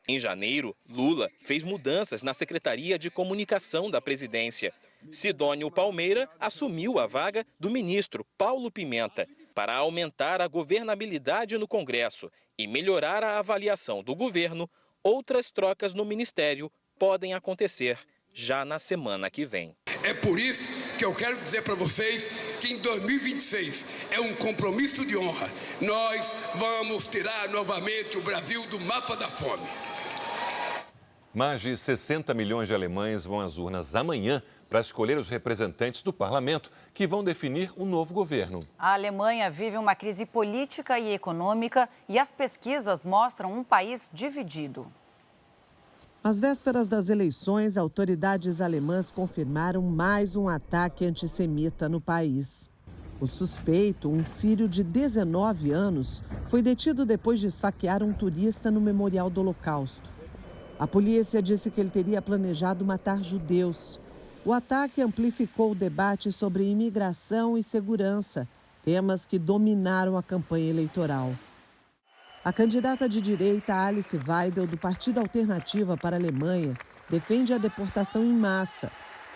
Em janeiro, Lula fez mudanças na Secretaria de Comunicação da Presidência. Sidônio Palmeira assumiu a vaga do ministro Paulo Pimenta para aumentar a governabilidade no Congresso e melhorar a avaliação do governo. Outras trocas no ministério podem acontecer já na semana que vem. É por isso que eu quero dizer para vocês que em 2026 é um compromisso de honra. Nós vamos tirar novamente o Brasil do mapa da fome. Mais de 60 milhões de alemães vão às urnas amanhã para escolher os representantes do parlamento que vão definir um novo governo. A Alemanha vive uma crise política e econômica e as pesquisas mostram um país dividido. Às vésperas das eleições, autoridades alemãs confirmaram mais um ataque antissemita no país. O suspeito, um sírio de 19 anos, foi detido depois de esfaquear um turista no Memorial do Holocausto. A polícia disse que ele teria planejado matar judeus. O ataque amplificou o debate sobre imigração e segurança, temas que dominaram a campanha eleitoral. A candidata de direita Alice Weidel, do Partido Alternativa para a Alemanha, defende a deportação em massa.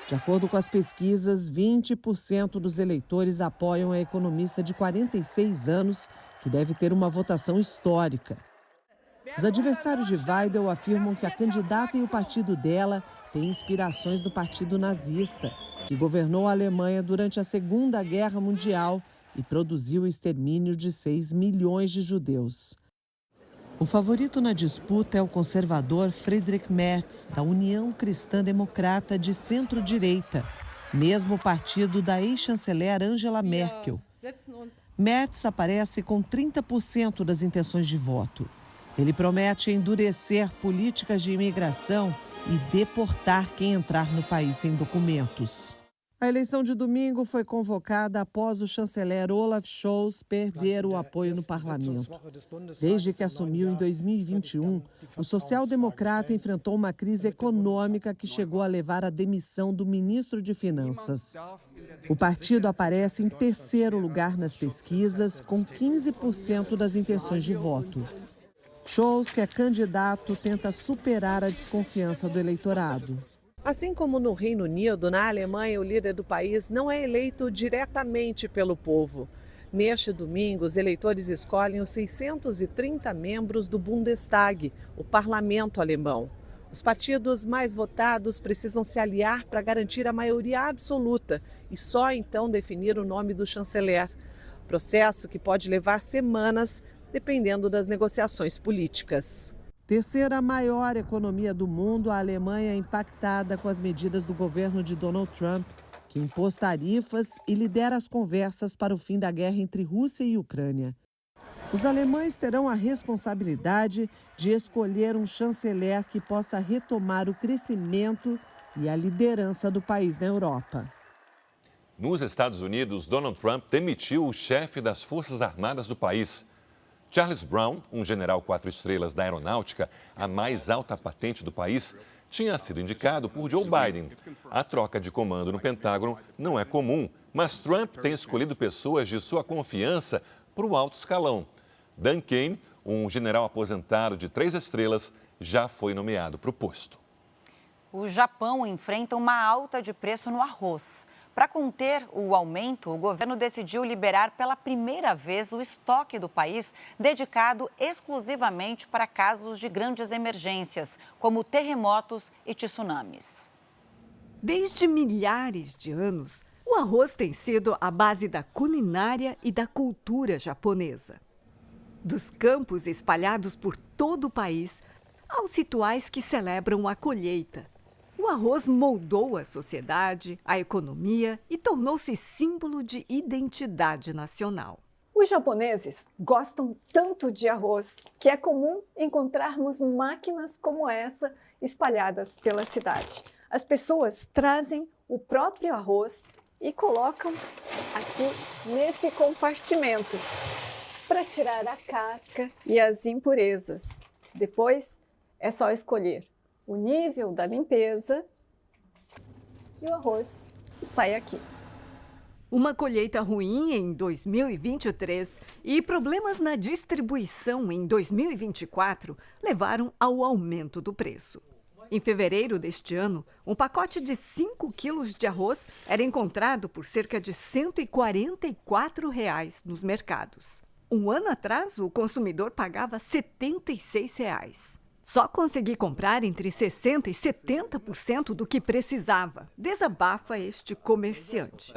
De acordo com as pesquisas, 20% dos eleitores apoiam a economista de 46 anos, que deve ter uma votação histórica. Os adversários de Weidel afirmam que a candidata e o partido dela têm inspirações do Partido Nazista, que governou a Alemanha durante a Segunda Guerra Mundial e produziu o extermínio de 6 milhões de judeus. O favorito na disputa é o conservador Friedrich Merz, da União Cristã Democrata de centro-direita, mesmo partido da ex-chanceler Angela Merkel. Merz aparece com 30% das intenções de voto. Ele promete endurecer políticas de imigração e deportar quem entrar no país sem documentos. A eleição de domingo foi convocada após o chanceler Olaf Scholz perder o apoio no parlamento. Desde que assumiu em 2021, o social-democrata enfrentou uma crise econômica que chegou a levar à demissão do ministro de Finanças. O partido aparece em terceiro lugar nas pesquisas, com 15% das intenções de voto. Scholz, que é candidato, tenta superar a desconfiança do eleitorado. Assim como no Reino Unido, na Alemanha, o líder do país não é eleito diretamente pelo povo. Neste domingo, os eleitores escolhem os 630 membros do Bundestag, o parlamento alemão. Os partidos mais votados precisam se aliar para garantir a maioria absoluta e só então definir o nome do chanceler. Processo que pode levar semanas, dependendo das negociações políticas. Terceira maior economia do mundo, a Alemanha é impactada com as medidas do governo de Donald Trump, que impôs tarifas e lidera as conversas para o fim da guerra entre Rússia e Ucrânia. Os alemães terão a responsabilidade de escolher um chanceler que possa retomar o crescimento e a liderança do país na Europa. Nos Estados Unidos, Donald Trump demitiu o chefe das Forças Armadas do país. Charles Brown, um general 4 estrelas da aeronáutica, a mais alta patente do país, tinha sido indicado por Joe Biden. A troca de comando no Pentágono não é comum, mas Trump tem escolhido pessoas de sua confiança para o alto escalão. Dan Kane, um general aposentado de 3 estrelas, já foi nomeado para o posto. O Japão enfrenta uma alta de preço no arroz. Para conter o aumento, o governo decidiu liberar pela primeira vez o estoque do país dedicado exclusivamente para casos de grandes emergências, como terremotos e tsunamis. Desde milhares de anos, o arroz tem sido a base da culinária e da cultura japonesa. Dos campos espalhados por todo o país aos rituais que celebram a colheita. O arroz moldou a sociedade, a economia e tornou-se símbolo de identidade nacional. Os japoneses gostam tanto de arroz que é comum encontrarmos máquinas como essa espalhadas pela cidade. As pessoas trazem o próprio arroz e colocam aqui nesse compartimento para tirar a casca e as impurezas. Depois é só escolher o nível da limpeza e o arroz sai aqui. Uma colheita ruim em 2023 e problemas na distribuição em 2024 levaram ao aumento do preço. Em fevereiro deste ano, um pacote de 5 quilos de arroz era encontrado por cerca de R$ 144 nos mercados. Um ano atrás, o consumidor pagava R$ 76. Só consegui comprar entre 60% e 70% do que precisava, desabafa este comerciante.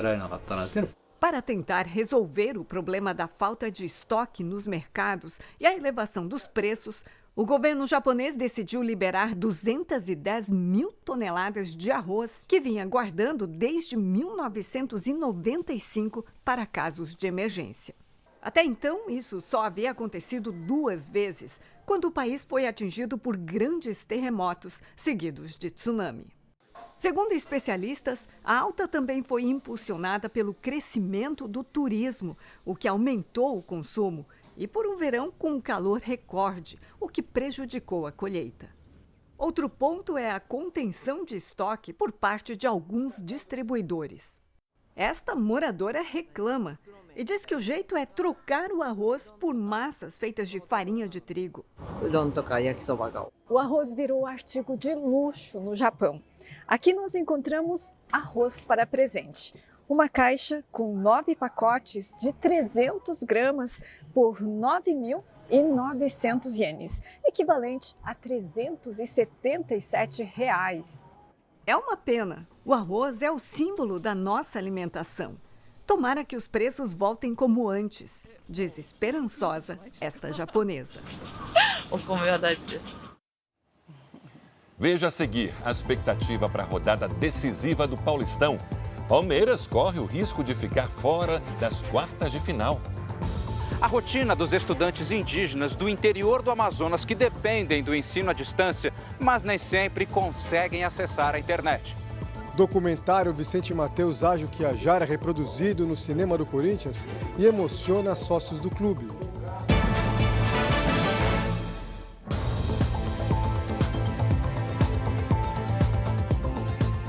Para tentar resolver o problema da falta de estoque nos mercados e a elevação dos preços, o governo japonês decidiu liberar 210 mil toneladas de arroz que vinha guardando desde 1995 para casos de emergência. Até então, isso só havia acontecido 2 vezes, quando o país foi atingido por grandes terremotos seguidos de tsunami. Segundo especialistas, a alta também foi impulsionada pelo crescimento do turismo, o que aumentou o consumo, e por um verão com um calor recorde, o que prejudicou a colheita. Outro ponto é a contenção de estoque por parte de alguns distribuidores. Esta moradora reclama e diz que o jeito é trocar o arroz por massas feitas de farinha de trigo. O arroz virou artigo de luxo no Japão. Aqui nós encontramos arroz para presente. Uma caixa com 9 pacotes de 300 gramas por 9.900 ienes, equivalente a R$ 377. É uma pena. O arroz é o símbolo da nossa alimentação. Tomara que os preços voltem como antes, diz esperançosa esta japonesa. como verdade disso. Veja a seguir a expectativa para a rodada decisiva do Paulistão. Palmeiras corre o risco de ficar fora das quartas de final. A rotina dos estudantes indígenas do interior do Amazonas que dependem do ensino à distância, mas nem sempre conseguem acessar a internet. Documentário Vicente Mateus Ágio que Viajar é reproduzido no cinema do Corinthians e emociona sócios do clube.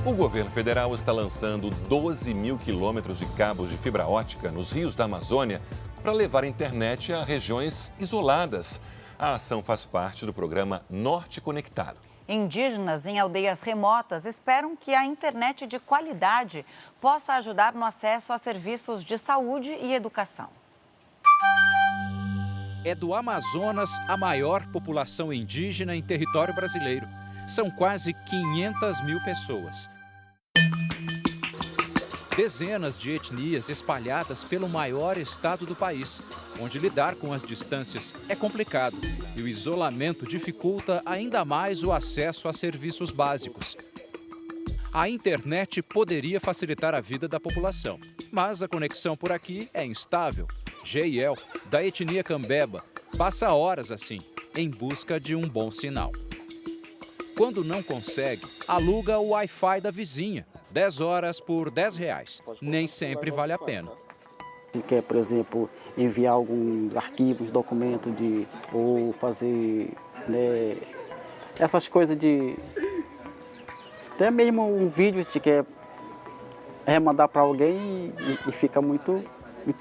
O governo federal está lançando 12 mil quilômetros de cabos de fibra ótica nos rios da Amazônia para levar a internet a regiões isoladas. A ação faz parte do programa Norte Conectado. Indígenas em aldeias remotas esperam que a internet de qualidade possa ajudar no acesso a serviços de saúde e educação. É do Amazonas a maior população indígena em território brasileiro. São quase 500 mil pessoas. Dezenas de etnias espalhadas pelo maior estado do país, onde lidar com as distâncias é complicado e o isolamento dificulta ainda mais o acesso a serviços básicos. A internet poderia facilitar a vida da população, mas a conexão por aqui é instável. Geiel, da etnia Cambeba, passa horas assim, em busca de um bom sinal. Quando não consegue, aluga o Wi-Fi da vizinha. 10 horas por R$10. Nem sempre vale a pena. Se quer, por exemplo, enviar alguns arquivos, documentos ou fazer essas coisas de... Até mesmo um vídeo que quer mandar para alguém e fica muito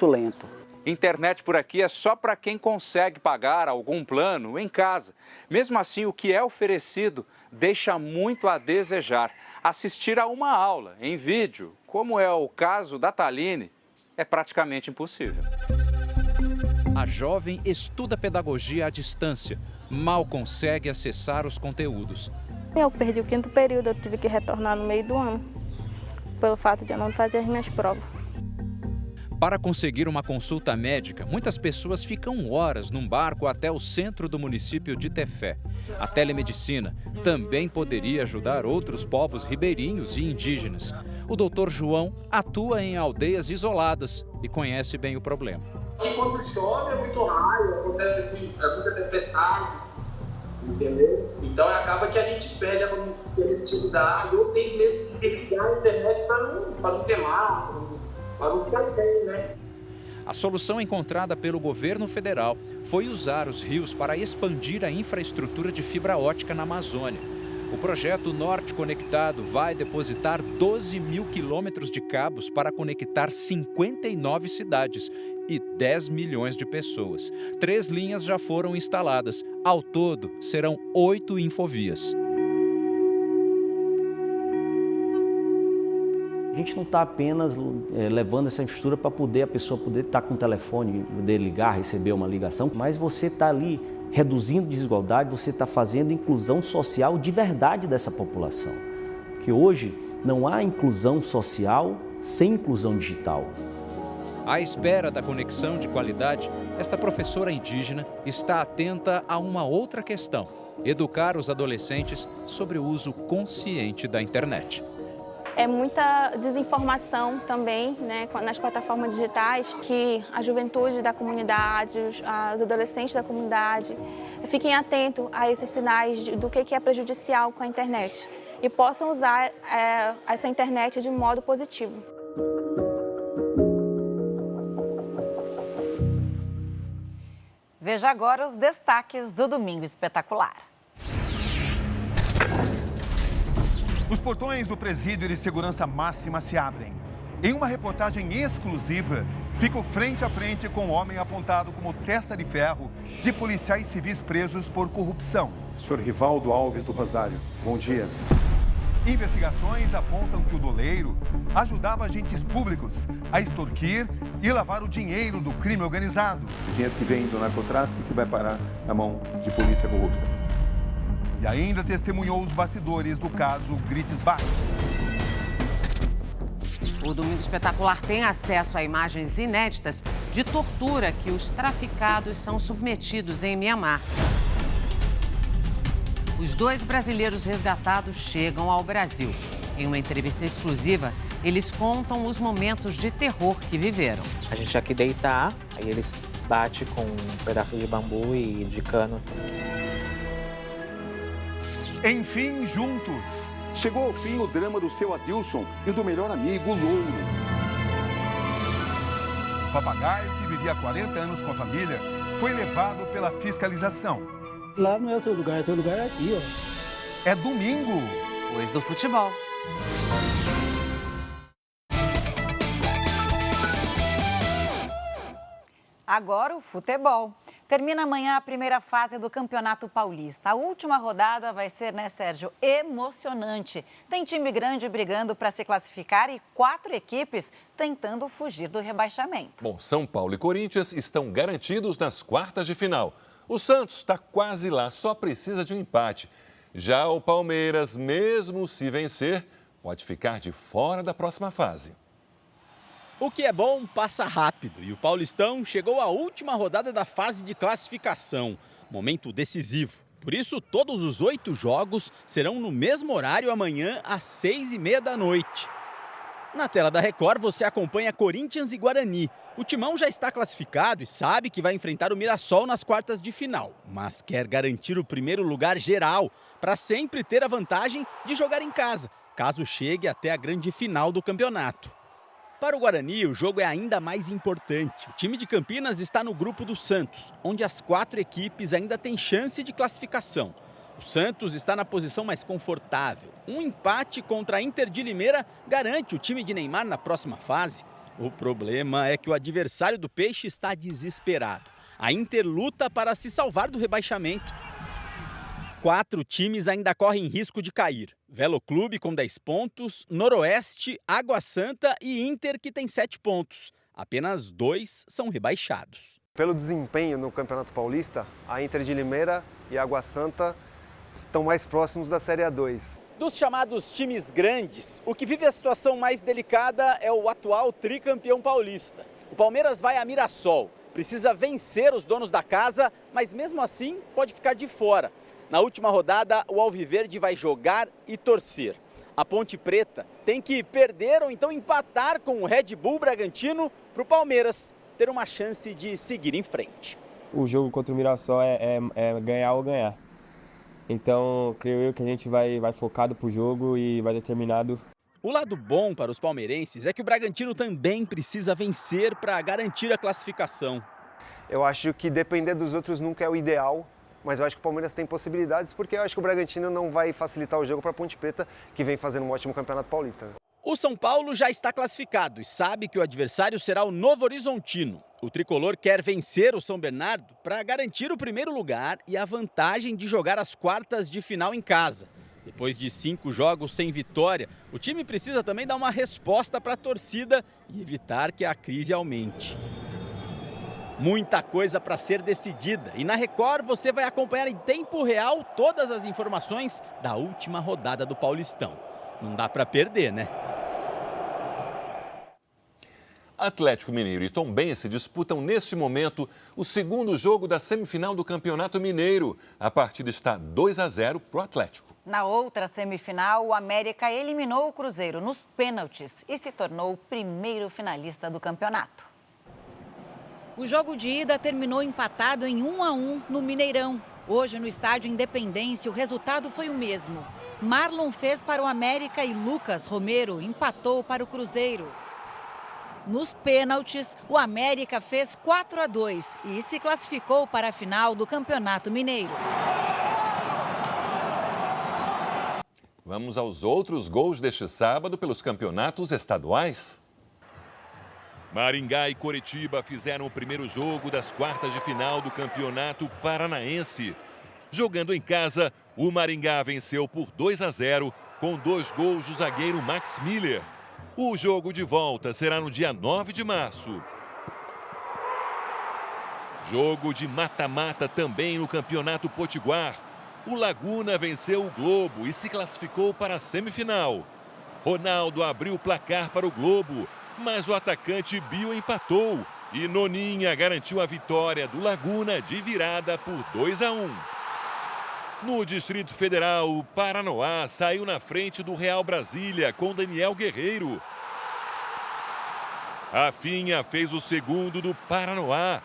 lento. Internet por aqui é só para quem consegue pagar algum plano em casa. Mesmo assim, o que é oferecido deixa muito a desejar. Assistir a uma aula em vídeo, como é o caso da Thaline, é praticamente impossível. A jovem estuda pedagogia à distância, mal consegue acessar os conteúdos. Eu perdi o 5º período, eu tive que retornar no meio do ano, pelo fato de eu não fazer as minhas provas. Para conseguir uma consulta médica, muitas pessoas ficam horas num barco até o centro do município de Tefé. A telemedicina também poderia ajudar outros povos ribeirinhos e indígenas. O doutor João atua em aldeias isoladas e conhece bem o problema. Aqui quando chove é muito raio, acontece muita tempestade, entendeu? Então acaba que a gente perde a conectividade ou tem mesmo que ligar a internet para não queimar, para não ficar sem, né? A solução encontrada pelo governo federal foi usar os rios para expandir a infraestrutura de fibra ótica na Amazônia. O projeto Norte Conectado vai depositar 12 mil quilômetros de cabos para conectar 59 cidades e 10 milhões de pessoas. 3 linhas já foram instaladas. Ao todo, serão 8 infovias. A gente não está apenas levando essa infraestrutura para a pessoa poder estar com o telefone, poder ligar, receber uma ligação, mas você está ali reduzindo desigualdade, você está fazendo inclusão social de verdade dessa população. Porque hoje não há inclusão social sem inclusão digital. À espera da conexão de qualidade, esta professora indígena está atenta a uma outra questão: educar os adolescentes sobre o uso consciente da internet. É muita desinformação também, né, nas plataformas digitais, que a juventude da comunidade, os adolescentes da comunidade, fiquem atentos a esses sinais do que é prejudicial com a internet e possam usar essa internet de modo positivo. Veja agora os destaques do Domingo Espetacular. Os portões do presídio de segurança máxima se abrem. Em uma reportagem exclusiva, fico frente a frente com um homem apontado como testa de ferro de policiais civis presos por corrupção. Senhor Rivaldo Alves do Rosário, bom dia. Investigações apontam que o doleiro ajudava agentes públicos a extorquir e lavar o dinheiro do crime organizado. O dinheiro que vem do narcotráfico que vai parar na mão de polícia corrupta. E ainda testemunhou os bastidores do caso Grits Bach. O Domingo Espetacular tem acesso a imagens inéditas de tortura que os traficados são submetidos em Mianmar. Os 2 brasileiros resgatados chegam ao Brasil. Em uma entrevista exclusiva, eles contam os momentos de terror que viveram. A gente tinha que deitar, aí eles batem com um pedaço de bambu e de cano. Enfim, juntos. Chegou ao fim o drama do seu Adilson e do melhor amigo, o Louro. O papagaio, que vivia há 40 anos com a família, foi levado pela fiscalização. Lá não é o seu lugar é aqui, ó. É domingo. Depois do futebol. Agora o futebol. Termina amanhã a primeira fase do Campeonato Paulista. A última rodada vai ser, né, Sérgio, emocionante. Tem time grande brigando para se classificar e 4 equipes tentando fugir do rebaixamento. Bom, São Paulo e Corinthians estão garantidos nas quartas de final. O Santos está quase lá, só precisa de um empate. Já o Palmeiras, mesmo se vencer, pode ficar de fora da próxima fase. O que é bom passa rápido e o Paulistão chegou à última rodada da fase de classificação, momento decisivo. Por isso, todos os 8 jogos serão no mesmo horário amanhã às 6h30 da noite. Na tela da Record você acompanha Corinthians e Guarani. O Timão já está classificado e sabe que vai enfrentar o Mirassol nas quartas de final, mas quer garantir o primeiro lugar geral para sempre ter a vantagem de jogar em casa, caso chegue até a grande final do campeonato. Para o Guarani, o jogo é ainda mais importante. O time de Campinas está no grupo do Santos, onde as 4 equipes ainda têm chance de classificação. O Santos está na posição mais confortável. Um empate contra a Inter de Limeira garante o time de Neymar na próxima fase. O problema é que o adversário do Peixe está desesperado. A Inter luta para se salvar do rebaixamento. 4 times ainda correm risco de cair. Velo Clube com 10 pontos, Noroeste, Água Santa e Inter que tem 7 pontos. Apenas 2 são rebaixados. Pelo desempenho no Campeonato Paulista, a Inter de Limeira e a Água Santa estão mais próximos da Série A2. Dos chamados times grandes, o que vive a situação mais delicada é o atual tricampeão paulista. O Palmeiras vai a Mirassol, precisa vencer os donos da casa, mas mesmo assim pode ficar de fora. Na última rodada, o Alviverde vai jogar e torcer. A Ponte Preta tem que perder ou então empatar com o Red Bull Bragantino para o Palmeiras ter uma chance de seguir em frente. O jogo contra o Mirassol é ganhar ou ganhar. Então, creio eu que a gente vai focado para o jogo e vai determinado. O lado bom para os palmeirenses é que o Bragantino também precisa vencer para garantir a classificação. Eu acho que depender dos outros nunca é o ideal, mas eu acho que o Palmeiras tem possibilidades, porque eu acho que o Bragantino não vai facilitar o jogo para a Ponte Preta, que vem fazendo um ótimo campeonato paulista. O São Paulo já está classificado e sabe que o adversário será o Novo Horizontino. O tricolor quer vencer o São Bernardo para garantir o primeiro lugar e a vantagem de jogar as quartas de final em casa. Depois de 5 jogos sem vitória, o time precisa também dar uma resposta para a torcida e evitar que a crise aumente. Muita coisa para ser decidida e na Record você vai acompanhar em tempo real todas as informações da última rodada do Paulistão. Não dá para perder, né? Atlético Mineiro e Tombense disputam neste momento o segundo jogo da semifinal do Campeonato Mineiro. A partida está 2-0 para o Atlético. Na outra semifinal, o América eliminou o Cruzeiro nos pênaltis e se tornou o primeiro finalista do campeonato. O jogo de ida terminou empatado em 1-1 no Mineirão. Hoje, no estádio Independência, o resultado foi o mesmo. Marlon fez para o América e Lucas Romero empatou para o Cruzeiro. Nos pênaltis, o América fez 4-2 e se classificou para a final do Campeonato Mineiro. Vamos aos outros gols deste sábado pelos campeonatos estaduais. Maringá e Coritiba fizeram o primeiro jogo das quartas de final do Campeonato Paranaense. Jogando em casa, o Maringá venceu por 2-0 com 2 gols do zagueiro Max Miller. O jogo de volta será no dia 9 de março. Jogo de mata-mata também no Campeonato Potiguar. O Laguna venceu o Globo e se classificou para a semifinal. Ronaldo abriu o placar para o Globo, mas o atacante Bio empatou e Noninha garantiu a vitória do Laguna de virada por 2-1. No Distrito Federal, o Paranoá saiu na frente do Real Brasília com Daniel Guerreiro. Rafinha fez o segundo do Paranoá.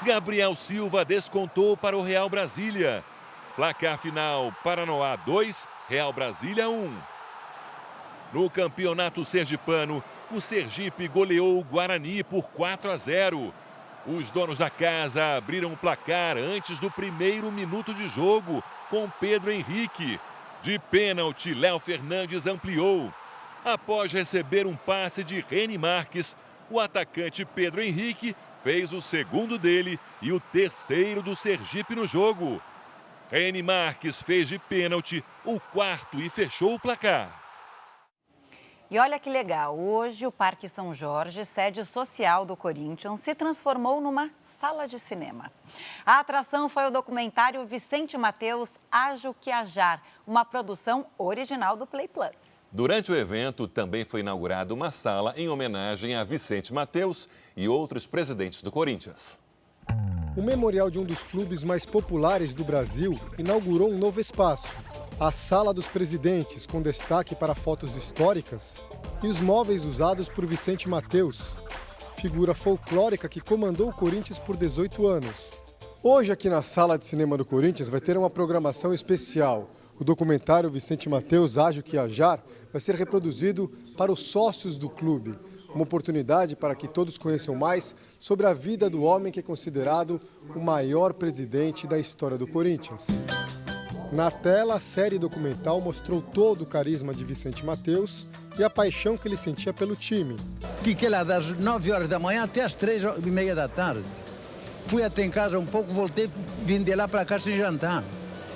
Gabriel Silva descontou para o Real Brasília. Placar final, Paranoá 2, Real Brasília 1. No Campeonato Sergipano, o Sergipe goleou o Guarani por 4-0. Os donos da casa abriram o placar antes do primeiro minuto de jogo, com Pedro Henrique. De pênalti, Léo Fernandes ampliou. Após receber um passe de Reni Marques, o atacante Pedro Henrique fez o segundo dele e o terceiro do Sergipe no jogo. Reni Marques fez de pênalti o quarto e fechou o placar. E olha que legal, hoje o Parque São Jorge, sede social do Corinthians, se transformou numa sala de cinema. A atração foi o documentário Vicente Mateus, Ajo que Ajar, uma produção original do Play Plus. Durante o evento, também foi inaugurada uma sala em homenagem a Vicente Mateus e outros presidentes do Corinthians. O memorial de um dos clubes mais populares do Brasil inaugurou um novo espaço. A Sala dos Presidentes, com destaque para fotos históricas, e os móveis usados por Vicente Mateus, figura folclórica que comandou o Corinthians por 18 anos. Hoje, aqui na Sala de Cinema do Corinthians, vai ter uma programação especial. O documentário Vicente Mateus, Ajo que Ajar, vai ser reproduzido para os sócios do clube. Uma oportunidade para que todos conheçam mais sobre a vida do homem que é considerado o maior presidente da história do Corinthians. Na tela, a série documental mostrou todo o carisma de Vicente Mateus e a paixão que ele sentia pelo time. Fiquei lá das 9 horas da manhã até as 3h30 da tarde. Fui até em casa um pouco, voltei, vim de lá para cá sem jantar.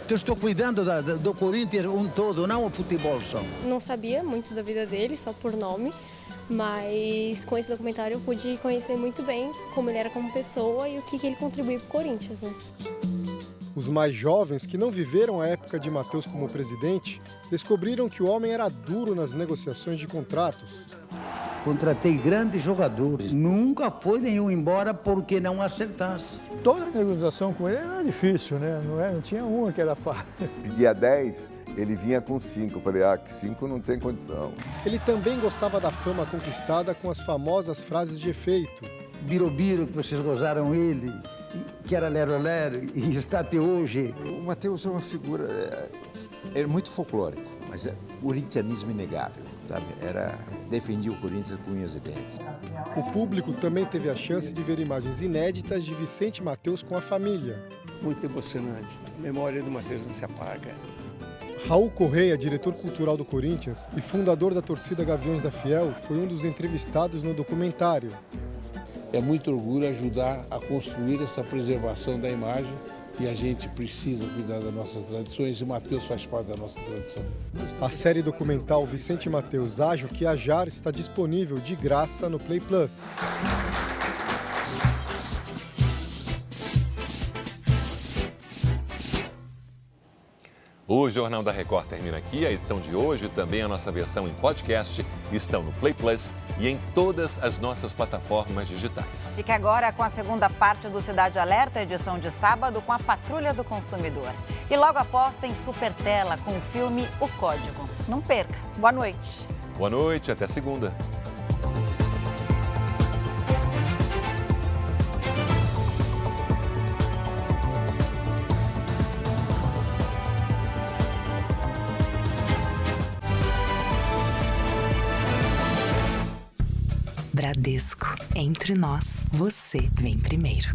Então estou cuidando do Corinthians um todo, não o futebol só. Não sabia muito da vida dele, só por nome, mas com esse documentário eu pude conhecer muito bem como ele era como pessoa e o que ele contribuiu para o Corinthians, né? Os mais jovens, que não viveram a época de Mateus como presidente, descobriram que o homem era duro nas negociações de contratos. Contratei grandes jogadores, nunca foi nenhum embora porque não acertasse. Toda a negociação com ele era difícil, né? Não tinha uma que era fácil. Dia 10, ele vinha com 5. Eu falei, que 5 não tem condição. Ele também gostava da fama conquistada com as famosas frases de efeito. Biro-biro, que vocês gozaram ele, que era lero-lero e está até hoje. O Mateus é uma figura, é muito folclórico, mas é corintianismo inegável, sabe? Defendia o Corinthians com unhas e dentes. O público também teve a chance de ver imagens inéditas de Vicente Mateus com a família. Muito emocionante, a memória do Mateus não se apaga. Raul Correia, diretor cultural do Corinthians e fundador da torcida Gaviões da Fiel, foi um dos entrevistados no documentário. É muito orgulho ajudar a construir essa preservação da imagem e a gente precisa cuidar das nossas tradições e Mateus faz parte da nossa tradição. A série documental Vicente Mateus, Ajo que Ajar está disponível de graça no Play Plus. O Jornal da Record termina aqui. A edição de hoje e também a nossa versão em podcast estão no Play Plus e em todas as nossas plataformas digitais. Fique agora com a segunda parte do Cidade Alerta, edição de sábado, com a Patrulha do Consumidor. E logo após tem Super Tela com o filme O Código. Não perca. Boa noite. Boa noite, até segunda. Bradesco, entre nós, você vem primeiro.